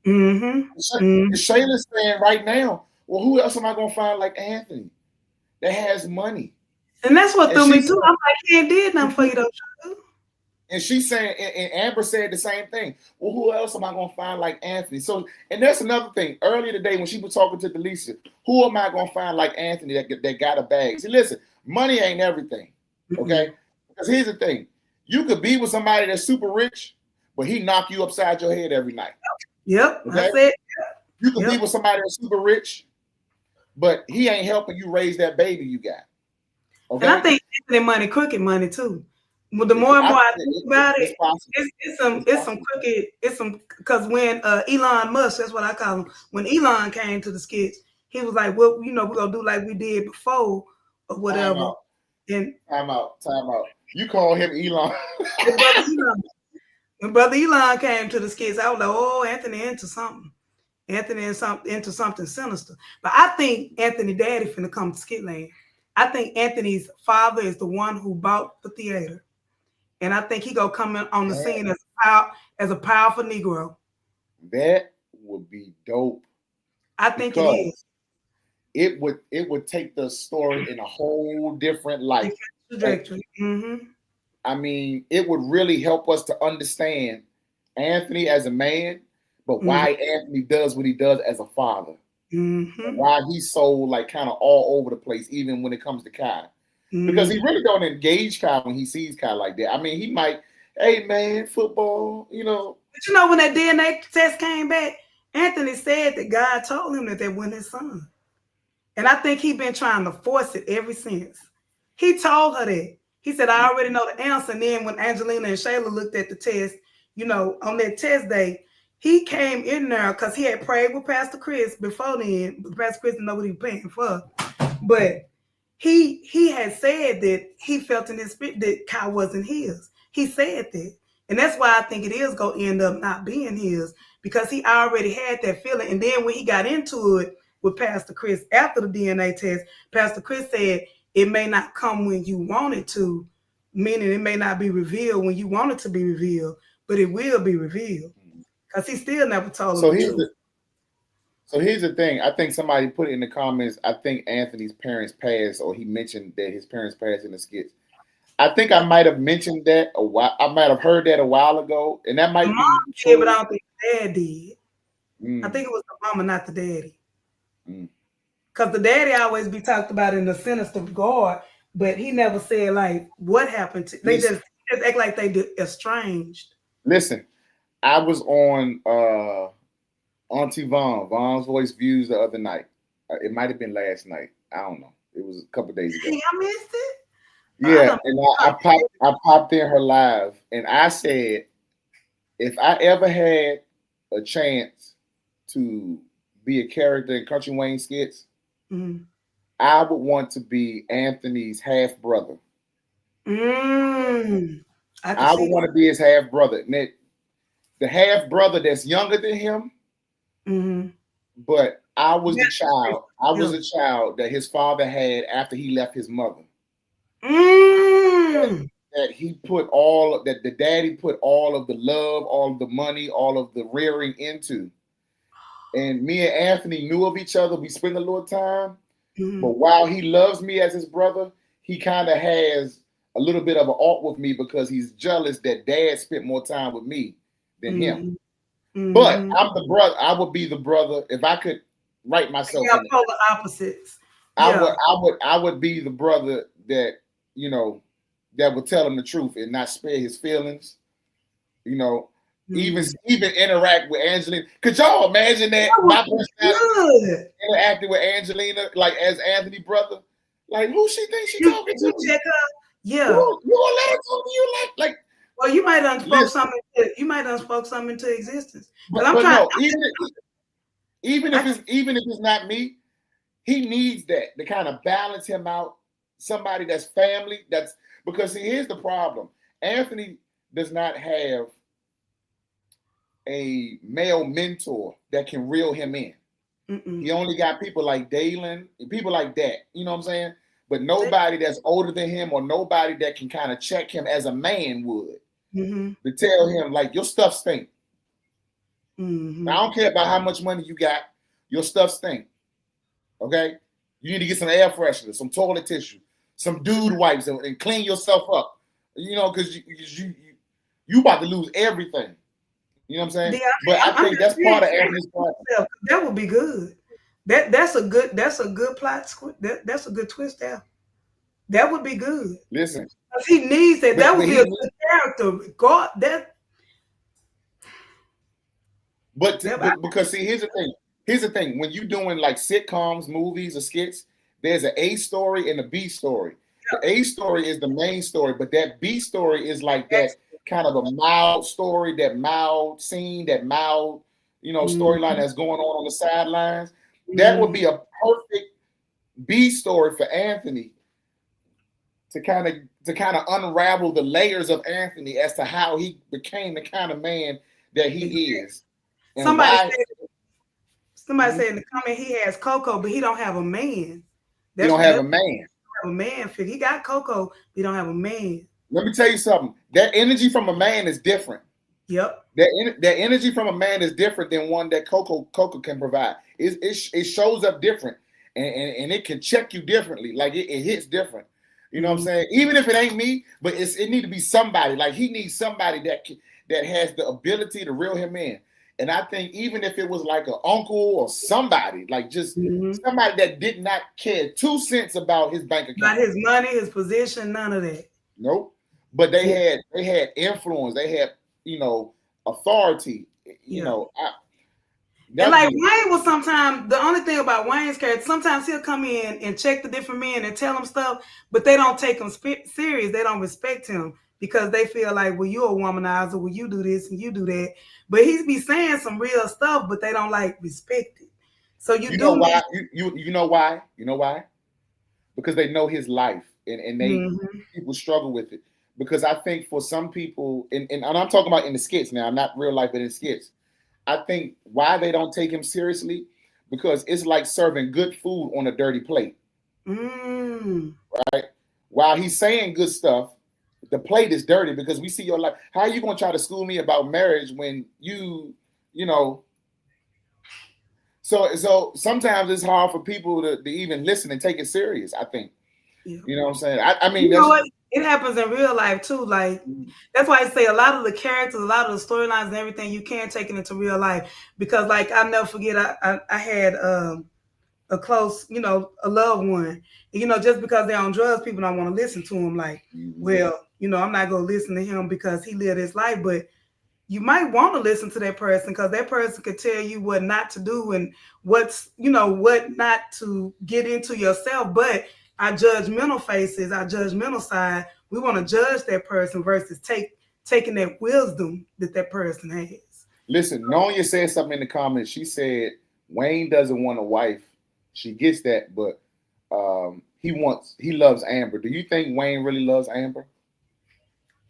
Shayla's saying right now, well, who else am I going to find like Anthony that has money? And that's what threw me too. I'm like, he ain't did nothing for you though. And she's saying, and Amber said the same thing. Well, who else am I going to find like Anthony? So, and that's another thing. Earlier today when she was talking to Delicia, who am I going to find like Anthony that got a bag? See, listen, money ain't everything, okay? Because here's the thing. You could be with somebody that's super rich, but he knock you upside your head every night. Yep, okay? I said. You could be with somebody that's super rich, but he ain't helping you raise that baby you got. Okay? And I think Anthony money, crooked money too. Well, the more and more I think about it, it's some crooked, because when Elon Musk, that's what I call him, when Elon came to the skits, he was like, well, we're gonna do like we did before or whatever. Time out. You call him Elon. When Brother Elon came to the skits, I was like, oh, Anthony into something. Anthony into something sinister. But I think Anthony daddy finna come to Skitland. I think Anthony's father is the one who bought the theater. And I think he gonna come in on the scene as a powerful Negro. That would be dope. I think it is. It would take the story in a whole different light. Trajectory. Mm-hmm. I mean, it would really help us to understand Anthony as a man, but why Anthony does what he does as a father. Mm-hmm. Why he's so like kind of all over the place, even when it comes to Kai. Because he really don't engage Kai when he sees Kai like that. I mean, he might, hey man, football, you know. But you know, when that DNA test came back, Anthony said that God told him that wasn't his son. And I think he's been trying to force it ever since. He told her that. He said, I already know the answer. And then when Angelina and Shayla looked at the test, you know, on that test day, he came in there because he had prayed with Pastor Chris before then. But Pastor Chris didn't know what he was paying for. But he had said that he felt in his spirit that Kai wasn't his. He said that. And that's why I think it is going to end up not being his, because he already had that feeling. And then when he got into it with Pastor Chris after the DNA test, Pastor Chris said it may not come when you want it to, meaning it may not be revealed when you want it to be revealed, but it will be revealed. Because he still never told him the truth. So here's the thing. I think somebody put in the comments, I think Anthony's parents passed, or he mentioned that his parents passed in the skits. I think I might have mentioned that a while. I might have heard that a while ago, and that might be true. But I don't think Dad did. I think it was the mama, not the daddy. Because the daddy always be talked about in the sinister regard, but he never said like what happened to. They just act like they estranged. Listen, I was on Auntie Vaughn's Voice Views the other night. It might have been last night. I don't know. It was a couple days ago. Hey, I missed it. Yeah, and I popped in her live, and I said, if I ever had a chance to be a character in Kountry Wayne skits, I would want to be Anthony's half brother. I would want to be his half brother. The half brother that's younger than him, but I was the child. I was a child that his father had after he left his mother. That he put that the daddy put all of the love, all of the money, all of the rearing into. And me and Anthony knew of each other. We spent a little time. But while he loves me as his brother, he kind of has a little bit of an alt with me because he's jealous that Dad spent more time with me than him. But I'm the brother. I would be the brother if I could write myself. Yeah, polar opposites. I would be the brother that, you know, that would tell him the truth and not spare his feelings. You know, even interact with Angelina. Could y'all imagine that? My personality interacting with Angelina, like as Anthony's brother. Like, who she thinks she talking to? Check her. Yeah. You gonna let her talk to you like? Well, you might have spoke something. You might have spoke something into existence. But no, even if it's not me, he needs that to kind of balance him out. Somebody that's family. That's because here's the problem. Anthony does not have a male mentor that can reel him in. He only got people like Dalen, people like that. You know what I'm saying? But nobody that's older than him or nobody that can kind of check him as a man would. To tell him, like, your stuff stink. Now, I don't care about how much money you got. Your stuff stink. Okay? You need to get some air freshener, some toilet tissue, some dude wipes, and clean yourself up. You know, because you about to lose everything. You know what I'm saying? Yeah, but I think that's part of Anthony's part. That would be good. That's a good plot. That's a good twist there. That would be good. Listen, he needs that. That would be a good character. God, that. But because see, here's the thing. Here's the thing. When you're doing like sitcoms, movies, or skits, there's an A story and a B story. The A story is the main story, but that B story is like that kind of a mild story, that mild scene, that mild, you know, storyline that's going on the sidelines. That would be a perfect B story for Anthony to kind of unravel the layers of Anthony as to how he became the kind of man that he is. And Somebody said in the comment he has Coco, but he don't have a man. He don't have a man. Have a man figure. He got Coco, but he don't have a man. Let me tell you something. That energy from a man is different. Yep. That energy from a man is different than one that Coco can provide. It shows up different, and it can check you differently. Like it hits different. You know what I'm saying? Even if it ain't me, but it need to be somebody. Like he needs somebody that has the ability to reel him in. And I think even if it was like an uncle or somebody, like just somebody that did not care 2 cents about his bank account, not his money, his position, none of that. Nope. But they had influence. They had authority. And like Wayne was sometimes, the only thing about Wayne's character, sometimes he'll come in and check the different men and tell them stuff, but they don't take him serious. They don't respect him because they feel like, well, you're a womanizer, well, you do this and you do that. But he's be saying some real stuff, but they don't like respect it. So you know why? You know why? You know why? Because they know his life and they people struggle with it. Because I think for some people, and I'm talking about in the skits now, not real life, but in skits. I think why they don't take him seriously, because it's like serving good food on a dirty plate. Right? While he's saying good stuff, the plate is dirty because we see your life. How are you going to try to school me about marriage when you know? So sometimes it's hard for people to even listen and take it serious, I think. Yeah. You know what I'm saying? I mean, it happens in real life too. Like that's why I say a lot of the characters, a lot of the storylines and everything, you can't take it into real life because, like, I'll never forget. I had a close, a loved one. Just because they're on drugs, people don't want to listen to them. Like, well, I'm not going to listen to him because he lived his life, but you might want to listen to that person because that person could tell you what not to do and what not to get into yourself. But our judgmental faces, our judgmental side, we want to judge that person versus taking that wisdom that person has. Listen, Nonya said something in the comments. She said Wayne doesn't want a wife. She gets that, but he loves Amber. Do you think Wayne really loves Amber?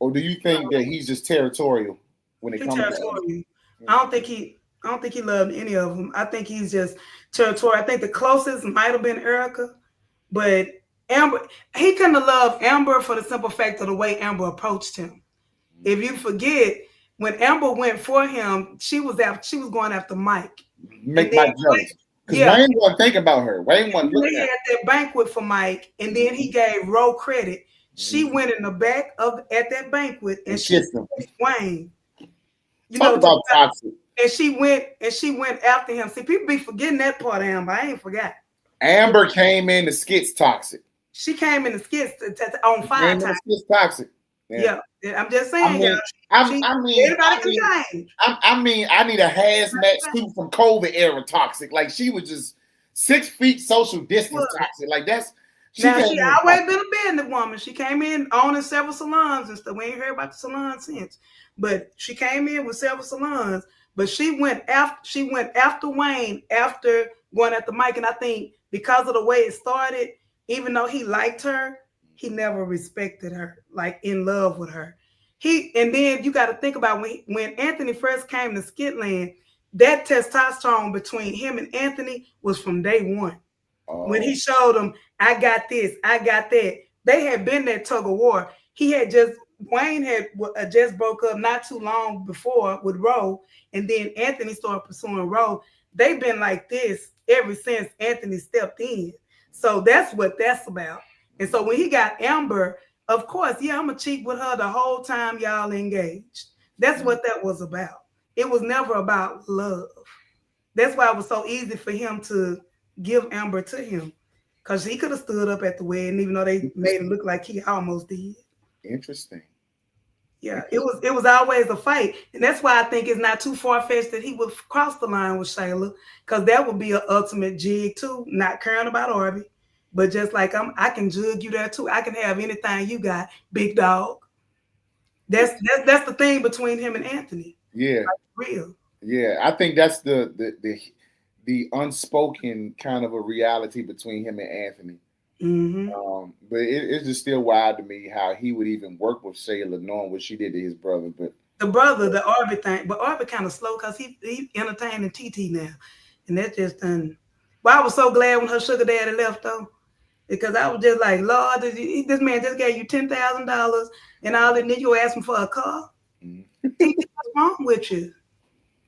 Or do you think that he's just territorial when it comes to Amber? I don't think he loved any of them. I think he's just territorial. I think the closest might have been Erica. But Amber, he couldn't have loved Amber for the simple fact of the way Amber approached him. If you forget, when Amber went for him, she was going after Mike. Make Mike jealous. Because Wayne wasn't thinking about her. Wayne wasn't looking at her. They had that banquet for Mike, and then he gave Ro credit. She went in the back at that banquet and she kissed Wayne. Talk about toxic. And she went after him. See, people be forgetting that part of Amber. I ain't forgot. Amber came in the skits toxic. She came in the skits on fire time. Skits toxic. Yeah, I'm just saying. I mean, I need a hazmat suit from COVID era toxic. Like she was just 6 feet social distance toxic. Like that's. She always been a business woman. She came in owning several salons and stuff. We ain't heard about the salon since, but she came in with several salons. But she went after Wayne after going after Mike, and I think because of the way it started, even though he liked her, he never respected her, like in love with her. And then you got to think about when Anthony first came to Skitland, that testosterone between him and Anthony was from day one. When he showed him, I got this, I got that. They had been that tug of war. Wayne had just broke up not too long before with Ro, and then Anthony started pursuing Ro. They've been like this ever since Anthony stepped in. So that's what that's about. And so when he got Amber, of course, I'm gonna cheat with her the whole time y'all engaged. That's what that was about. It was never about love. That's why it was so easy for him to give Amber to him, because he could have stood up at the wedding, even though they made it look like he almost did. Interesting. Yeah, it was always a fight, and that's why I think it's not too far-fetched that he would cross the line with Shayla, because that would be an ultimate jig too. Not caring about Arby, but just like I can jug you there too. I can have anything you got, big dog. That's the thing between him and Anthony. Yeah, like, real. Yeah, I think that's the unspoken kind of a reality between him and Anthony. Mm-hmm. But it's just still wild to me how he would even work with Shayla, knowing what she did to his brother. But the Arby thing, but Arby kind of slow because he entertaining TT now, And that just done. Well, I was so glad when her sugar daddy left though, because I was just like, Lord, this man just gave you $10,000 and all that, and then you ask him for a car. Mm-hmm. What's wrong with you?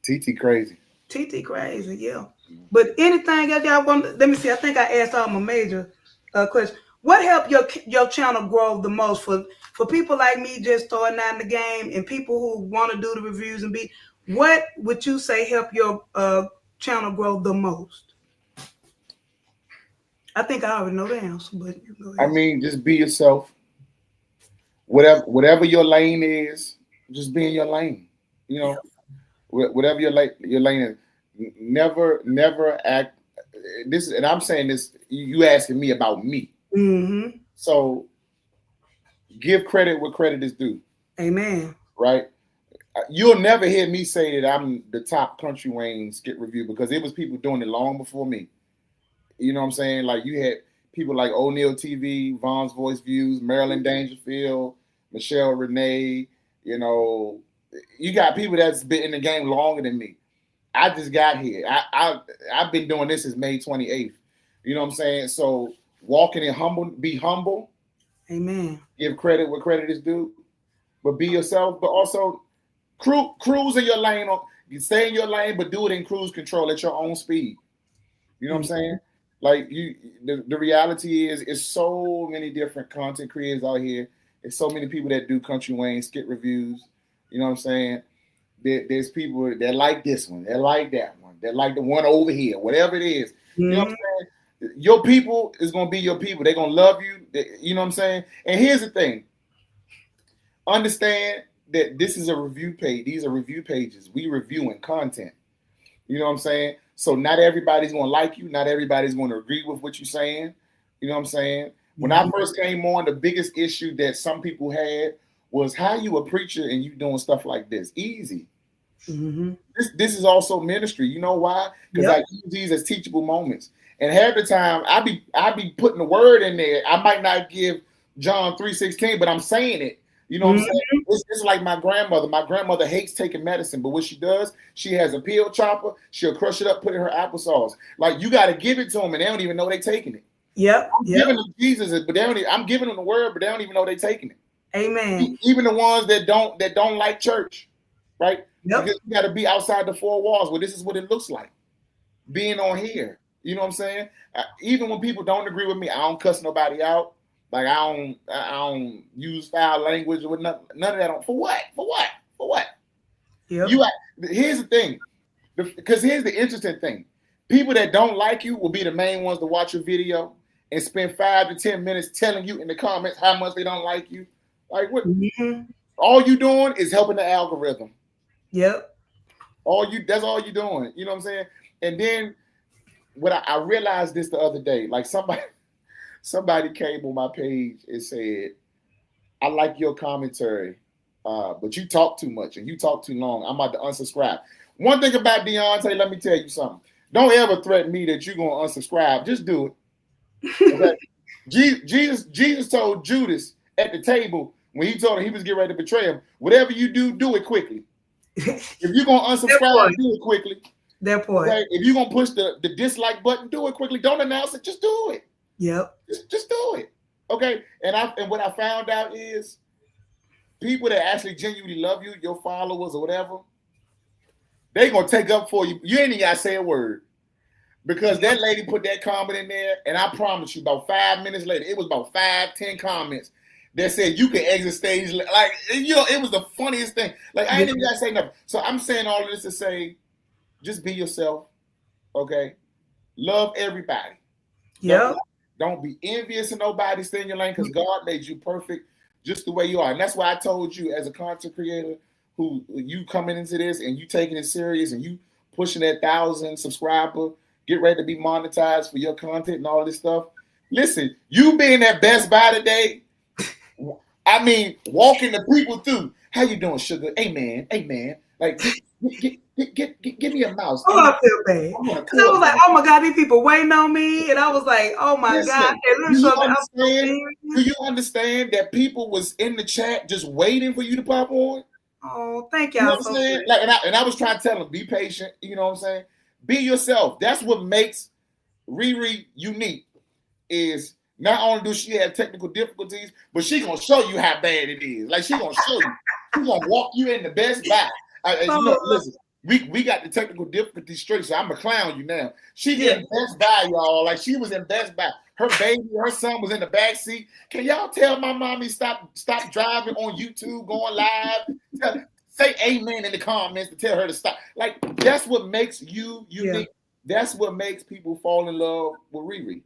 TT crazy. TT crazy, yeah. But anything else y'all want? Let me see. I think I asked all my major questions. What helped your channel grow the most for people like me just starting out in the game and people who want to do the reviews and be? What would you say help your channel grow the most? I think I already know the answer, but you go ahead. I mean, just be yourself. Whatever your lane is, just be in your lane. You know, whatever your lane is. Never act. This, and I'm saying this. You asking me about me. Mm-hmm. So give credit where credit is due. Amen. Right? You'll never hear me say that I'm the top Kountry Wayne skit review because it was people doing it long before me. You know what I'm saying? Like you had people like O'Neal TV, Vaughn's Voice Views, Marilyn Dangerfield, Michelle Renee. You know, you got people that's been in the game longer than me. I just got here. I've been doing this since May 28th. You know what I'm saying? So walking in humble, be humble. Amen. Give credit where credit is due, but be yourself. But also cruise in your lane. Stay in your lane, but do it in cruise control at your own speed. You know what I'm saying? Like the reality is, it's so many different content creators out here. There's so many people that do Kountry Wayne skit reviews. You know what I'm saying? There's people that like this one, that like that one, that like the one over here, whatever it is. Mm-hmm. You know what I'm saying? Your people is gonna be your people. They're gonna love you. You know what I'm saying? And here's the thing. Understand that this is a review page. These are review pages. We reviewing content. You know what I'm saying? So not everybody's gonna like you. Not everybody's gonna agree with what you're saying. You know what I'm saying? When I first came on, the biggest issue that some people had was how you a preacher and you doing stuff like this. Easy. Mm-hmm. This is also ministry. You know why? Because I use these as teachable moments. And half the time I be putting the word in there. I might not give John 3:16, but I'm saying it. You know what I'm saying? It's like my grandmother. My grandmother hates taking medicine, but what she does, she has a peel chopper. She'll crush it up, put it in her applesauce. Like you got to give it to them, and they don't even know they're taking it. Yep. I'm giving them Jesus, but they don't. I'm giving them the word, but they don't even know they're taking it. Amen. Even the ones that don't like church, right? Yep. Because you got to be outside the four walls. Well, this is what it looks like being on here. You know what I'm saying? Even when people don't agree with me, I don't cuss nobody out. Like I don't use foul language or none of that. For what? Yep. Here's the thing, because here's the interesting thing. People that don't like you will be the main ones to watch your video and spend 5 to 10 minutes telling you in the comments how much they don't like you. Like what? Mm-hmm. All you doing is helping the algorithm. Yep. That's all you doing. You know what I'm saying? And then what I realized this the other day, like somebody came on my page and said, I like your commentary, but you talk too much and you talk too long. I'm about to unsubscribe. One thing about Deontay, let me tell you something. Don't ever threaten me that you're going to unsubscribe. Just do it. Okay? Jesus told Judas at the table when he told him he was getting ready to betray him, whatever you do, do it quickly. If you're going to unsubscribe, do it quickly. That point. Okay? If you're going to push the dislike button, do it quickly. Don't announce it. Just do it. Yep. Just do it. Okay. And what I found out is people that actually genuinely love you, your followers or whatever, they gonna take up for you. You ain't even gotta say a word. Because that lady put that comment in there, and I promise you, about 5 minutes later, it was about 5-10 comments that said you can exit stage. Like, you know, it was the funniest thing. Like, I ain't even gotta say nothing. So I'm saying all of this to say, just be yourself. Okay. Love everybody. Yeah. Don't be envious of nobody. Stay in your lane because God made you perfect just the way you are. And that's why I told you, as a content creator, who you coming into this and you taking it serious and you pushing that 1,000 subscriber, get ready to be monetized for your content and all this stuff. Listen, you being at Best Buy today, I mean, walking the people through. How you doing, sugar? Amen. Like, give me a mouse. Oh, I feel bad. Because I was like, oh my God, these people waiting on me. And I was like, oh my God. Do you understand that people was in the chat just waiting for you to pop on? Oh, thank y'all. You know what I'm saying? Like, and I was trying to tell them, be patient. You know what I'm saying? Be yourself. That's what makes Riri unique. Is not only do she have technical difficulties, but she gonna show you how bad it is. Like she gonna show you. She gonna walk you in the Best Buy. Listen, we got the technical difficulties straight, so I'm gonna clown you now. She in Best Buy, y'all. Like she was in Best Buy. Her baby, her son was in the back seat. Can y'all tell my mommy stop driving on YouTube, going live? Say amen in the comments to tell her to stop. Like that's what makes you unique. Yeah. That's what makes people fall in love with Riri.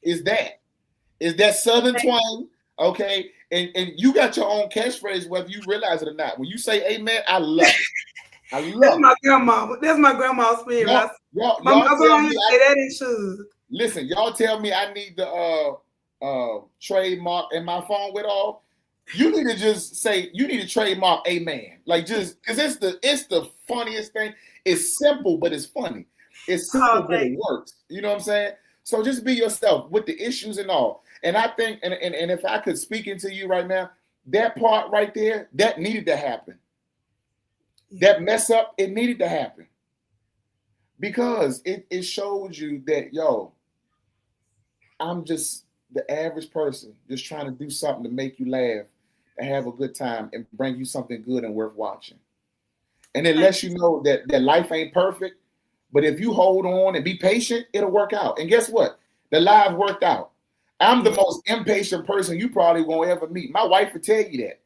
Is that Southern twang, okay? And you got your own catchphrase, whether you realize it or not. When you say amen, I love it. I love That's my grandma. That's my grandma's spirit. Y'all tell me that it should. Listen, y'all tell me I need the trademark in my phone with all. You need to just say, you need to trademark amen. Like just because it's the funniest thing. It's simple, but it's funny. It's simple, but it works. You know what I'm saying? So just be yourself with the issues and all. And I think, and if I could speak into you right now, that part right there, that needed to happen. That mess up, it needed to happen. Because it shows you that, yo, I'm just the average person just trying to do something to make you laugh and have a good time and bring you something good and worth watching. And it lets you know that life ain't perfect. But if you hold on and be patient, it'll work out. And guess what? The live worked out. I'm the most impatient person you probably won't ever meet. My wife would tell you that.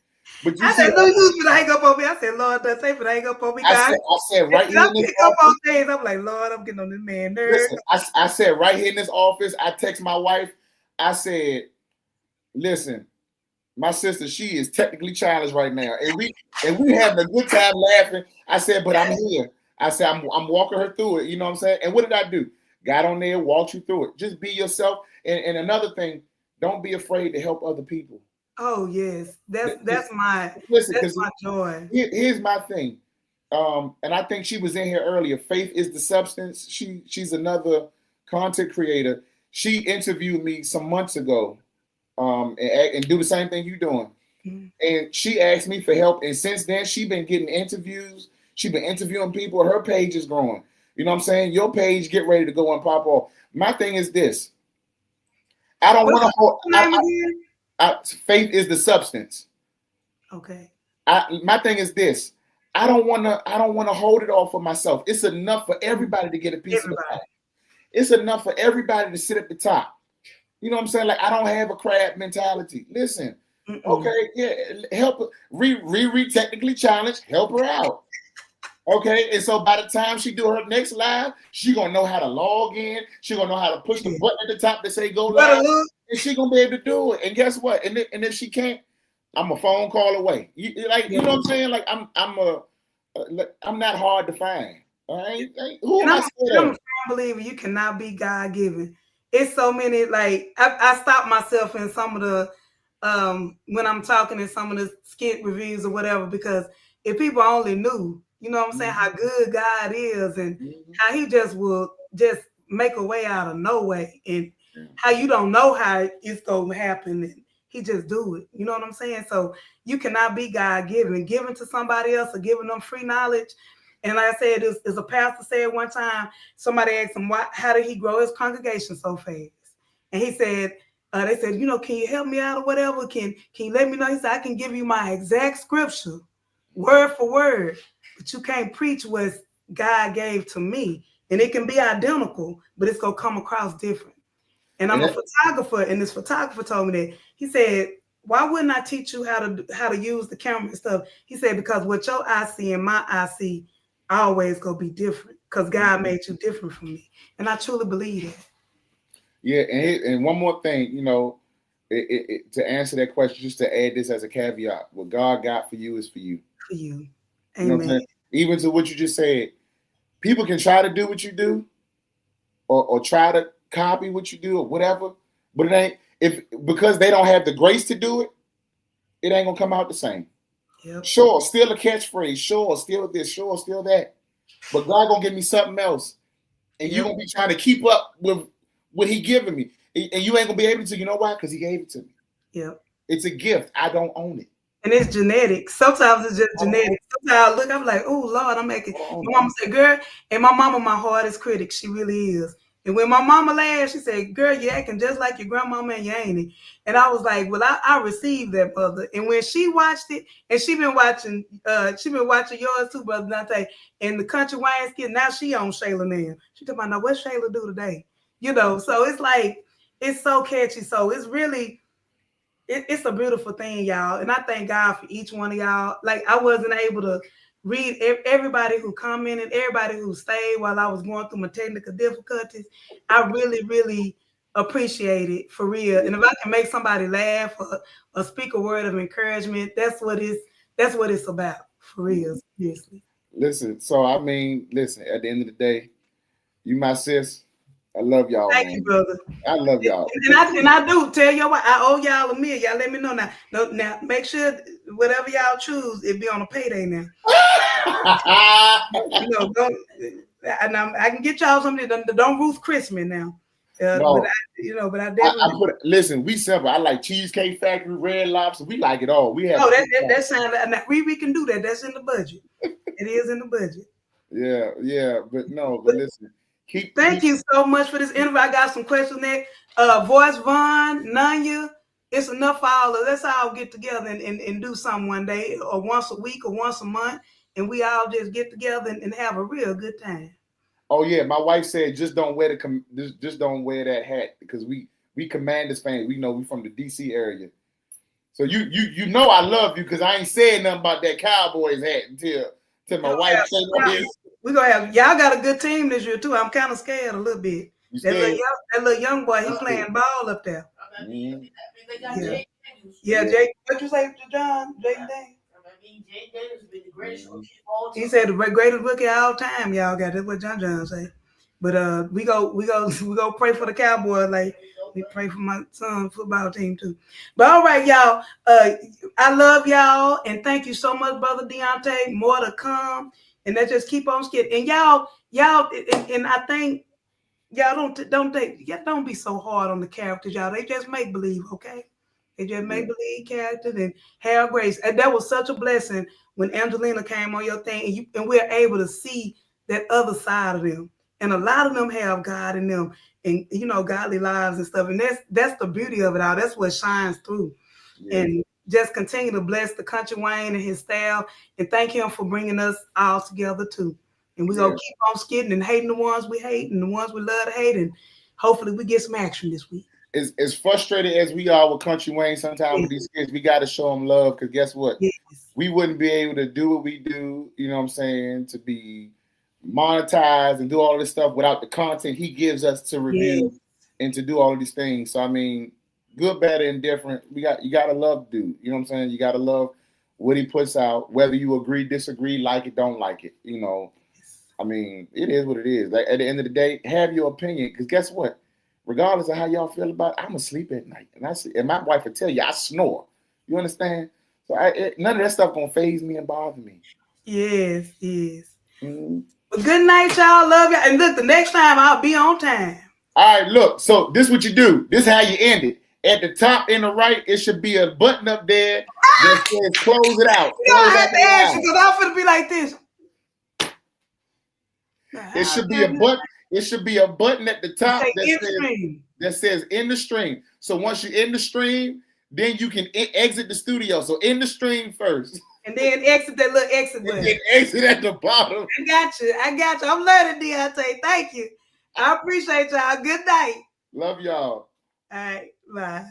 But you I said, no, you should hang up on me. I said, Lord, don't say hang up on me, guys. I said right here in this office. I'm like, Lord, I'm getting on this man nerves. Listen, I said right here in this office, I text my wife. I said, listen, my sister, she is technically challenged right now. And we having a good time laughing. I said, but I'm here. I said, I'm walking her through it. You know what I'm saying? And what did I do? Got on there, walked you through it. Just be yourself. And another thing, don't be afraid to help other people. Oh, yes. That's my joy. Here's my thing. And I think she was in here earlier. Faith is the substance. She's another content creator. She interviewed me some months ago and do the same thing you're doing. Mm-hmm. And she asked me for help. And since then, she's been getting interviews. She's been interviewing people. Her page is growing. You know what I'm saying? Your page, get ready to go and pop off. My thing is this. I don't want to hold. Faith is the substance. Okay. My thing is this. I don't want to hold it all for myself. It's enough for everybody to get a piece of the pie. It's enough for everybody to sit at the top. You know what I'm saying? Like I don't have a crab mentality. Listen. Mm-mm. Okay, yeah, help her. Riri technically challenged. Help her out. Okay, and so by the time she do her next live, she gonna know how to log in. She gonna know how to push the button at the top that say go live, and she gonna be able to do it. And guess what? And if she can't, I'm a phone call away. You know what I'm saying? Like I'm not hard to find. All right, who am I? I'm a believer you cannot be God given. It's so many. Like I stopped myself in some of the when I'm talking in some of the skit reviews or whatever, because if people only knew. You know what I'm saying? How good God is and how he just will just make a way out of no way and how you don't know how it's going to happen and he just do it. You know what I'm saying? So you cannot be God given to somebody else or giving them free knowledge. And like I said, as a pastor said one time, somebody asked him, how did he grow his congregation so fast? And he said, they said, can you help me out or whatever? Can you let me know? He said, I can give you my exact scripture, word for word. But you can't preach what God gave to me. And it can be identical, but it's going to come across different. And I'm a photographer, and this photographer told me that. He said, why wouldn't I teach you how to use the camera and stuff? He said, because what your eye see and my eye see always going to be different because God made you different from me. And I truly believe that. Yeah, and one more thing, to answer that question, just to add this as a caveat, what God got for you is for you. For you. You know what I'm saying? Even to what you just said, people can try to do what you do or try to copy what you do or whatever, but it ain't because they don't have the grace to do it, it ain't gonna come out the same. Yep. Sure, still a catchphrase, sure, still this, sure, still that. But God gonna give me something else. And you're gonna be trying to keep up with what he giving me. And you ain't gonna be able to, you know why? Because he gave it to me. Yep. It's a gift. I don't own it. And it's genetic. Sometimes it's just genetic. Sometimes I look, I'm like, oh Lord, I'm making. My mama said, girl, and my mama, my hardest critic. She really is. And when my mama laughed, she said, girl, you're acting just like your grandmama and your auntie. And I was like, well, I received that, mother. And when she watched it, and she been watching yours too, Brother Deontay, and the Kountry Wayne skit. Now she on Shayla now. She talking about, now what Shayla do today? You know, so it's like, it's so catchy. So it's really, it's a beautiful thing, y'all. And I thank God for each one of y'all. Like, I wasn't able to read everybody who commented, everybody who stayed while I was going through my technical difficulties. I really, really appreciate it, for real. And if I can make somebody laugh or speak a word of encouragement, that's what it's about, for real, seriously. Listen, so I mean, listen, at the end of the day, you my sis. I love y'all. Thank man. you, brother. I love y'all. And I do tell y'all what, I owe y'all a meal. Y'all let me know now. Now make sure whatever y'all choose, it be on a payday now. You know, I can get y'all something. Don't Ruth Christmas now. No. But I definitely. Listen, we simple. I like Cheesecake Factory, Red Lobster. We like it all. We have. Oh, that sounds like we can do that. That's in the budget. It is in the budget. Yeah, but listen. Thank you so much for this interview. I got some questions next. Voice Vaughn, Nanya, it's enough for all of us. Let's all get together and do something one day, or once a week, or once a month, and we all just get together and have a real good time. Oh yeah, my wife said just don't wear just don't wear that hat, because we Commanders fans. We know we from the DC area. So you know I love you, because I ain't saying nothing about that Cowboys hat until my wife said we're gonna have y'all got a good team this year too. I'm kind of scared a little bit. That little young boy, he playing ball up there. Mm-hmm. Yeah, Jake. What you say to John? Jake Day. He said the greatest rookie of all time. Y'all got that's what John say. But we go pray for the Cowboys. Like, we pray for my son's football team too. But all right, y'all. I love y'all, and thank you so much, Brother Deontay. More to come. And let's just keep on skitting. And y'all, and I think y'all don't be so hard on the characters, y'all. They just make believe, okay? They just make believe characters and have grace. And that was such a blessing when Angelina came on your thing, and we're able to see that other side of them. And a lot of them have God in them, and godly lives and stuff. And that's the beauty of it all. That's what shines through. Yeah. And just continue to bless the Kountry Wayne and his staff, and thank him for bringing us all together too. And we're going to keep on skitting and hating the ones we hate and the ones we love to hate, and hopefully we get some action this week. As frustrated as we are with Kountry Wayne sometimes with these kids, we got to show them love, because guess what? Yes. We wouldn't be able to do what we do, you know what I'm saying, to be monetized and do all this stuff without the content he gives us to review and to do all of these things. So, I mean, good, bad, and indifferent. You got to love dude. You know what I'm saying? You got to love what he puts out, whether you agree, disagree, like it, don't like it. You know, I mean, it is what it is. Like, at the end of the day, have your opinion, because guess what? Regardless of how y'all feel about it, I'm asleep at night, and my wife will tell you I snore. You understand? So none of that stuff gonna faze me and bother me. Yes. Mm-hmm. Well, good night, y'all. Love y'all. And look, the next time I'll be on time. All right, look. So this is what you do. This is how you end it. At the top in the right, it should be a button up there that says "Close it out." I have to ask you, because I'm gonna be like this. It should be a button. It should be a button at the top that says "End the stream." So once you end the stream, then you can exit the studio. So end the stream first. And then exit that little exit button. And exit at the bottom. I got you. I'm learning, Deontay. Thank you. I appreciate y'all. Good night. Love y'all. All right. Bye.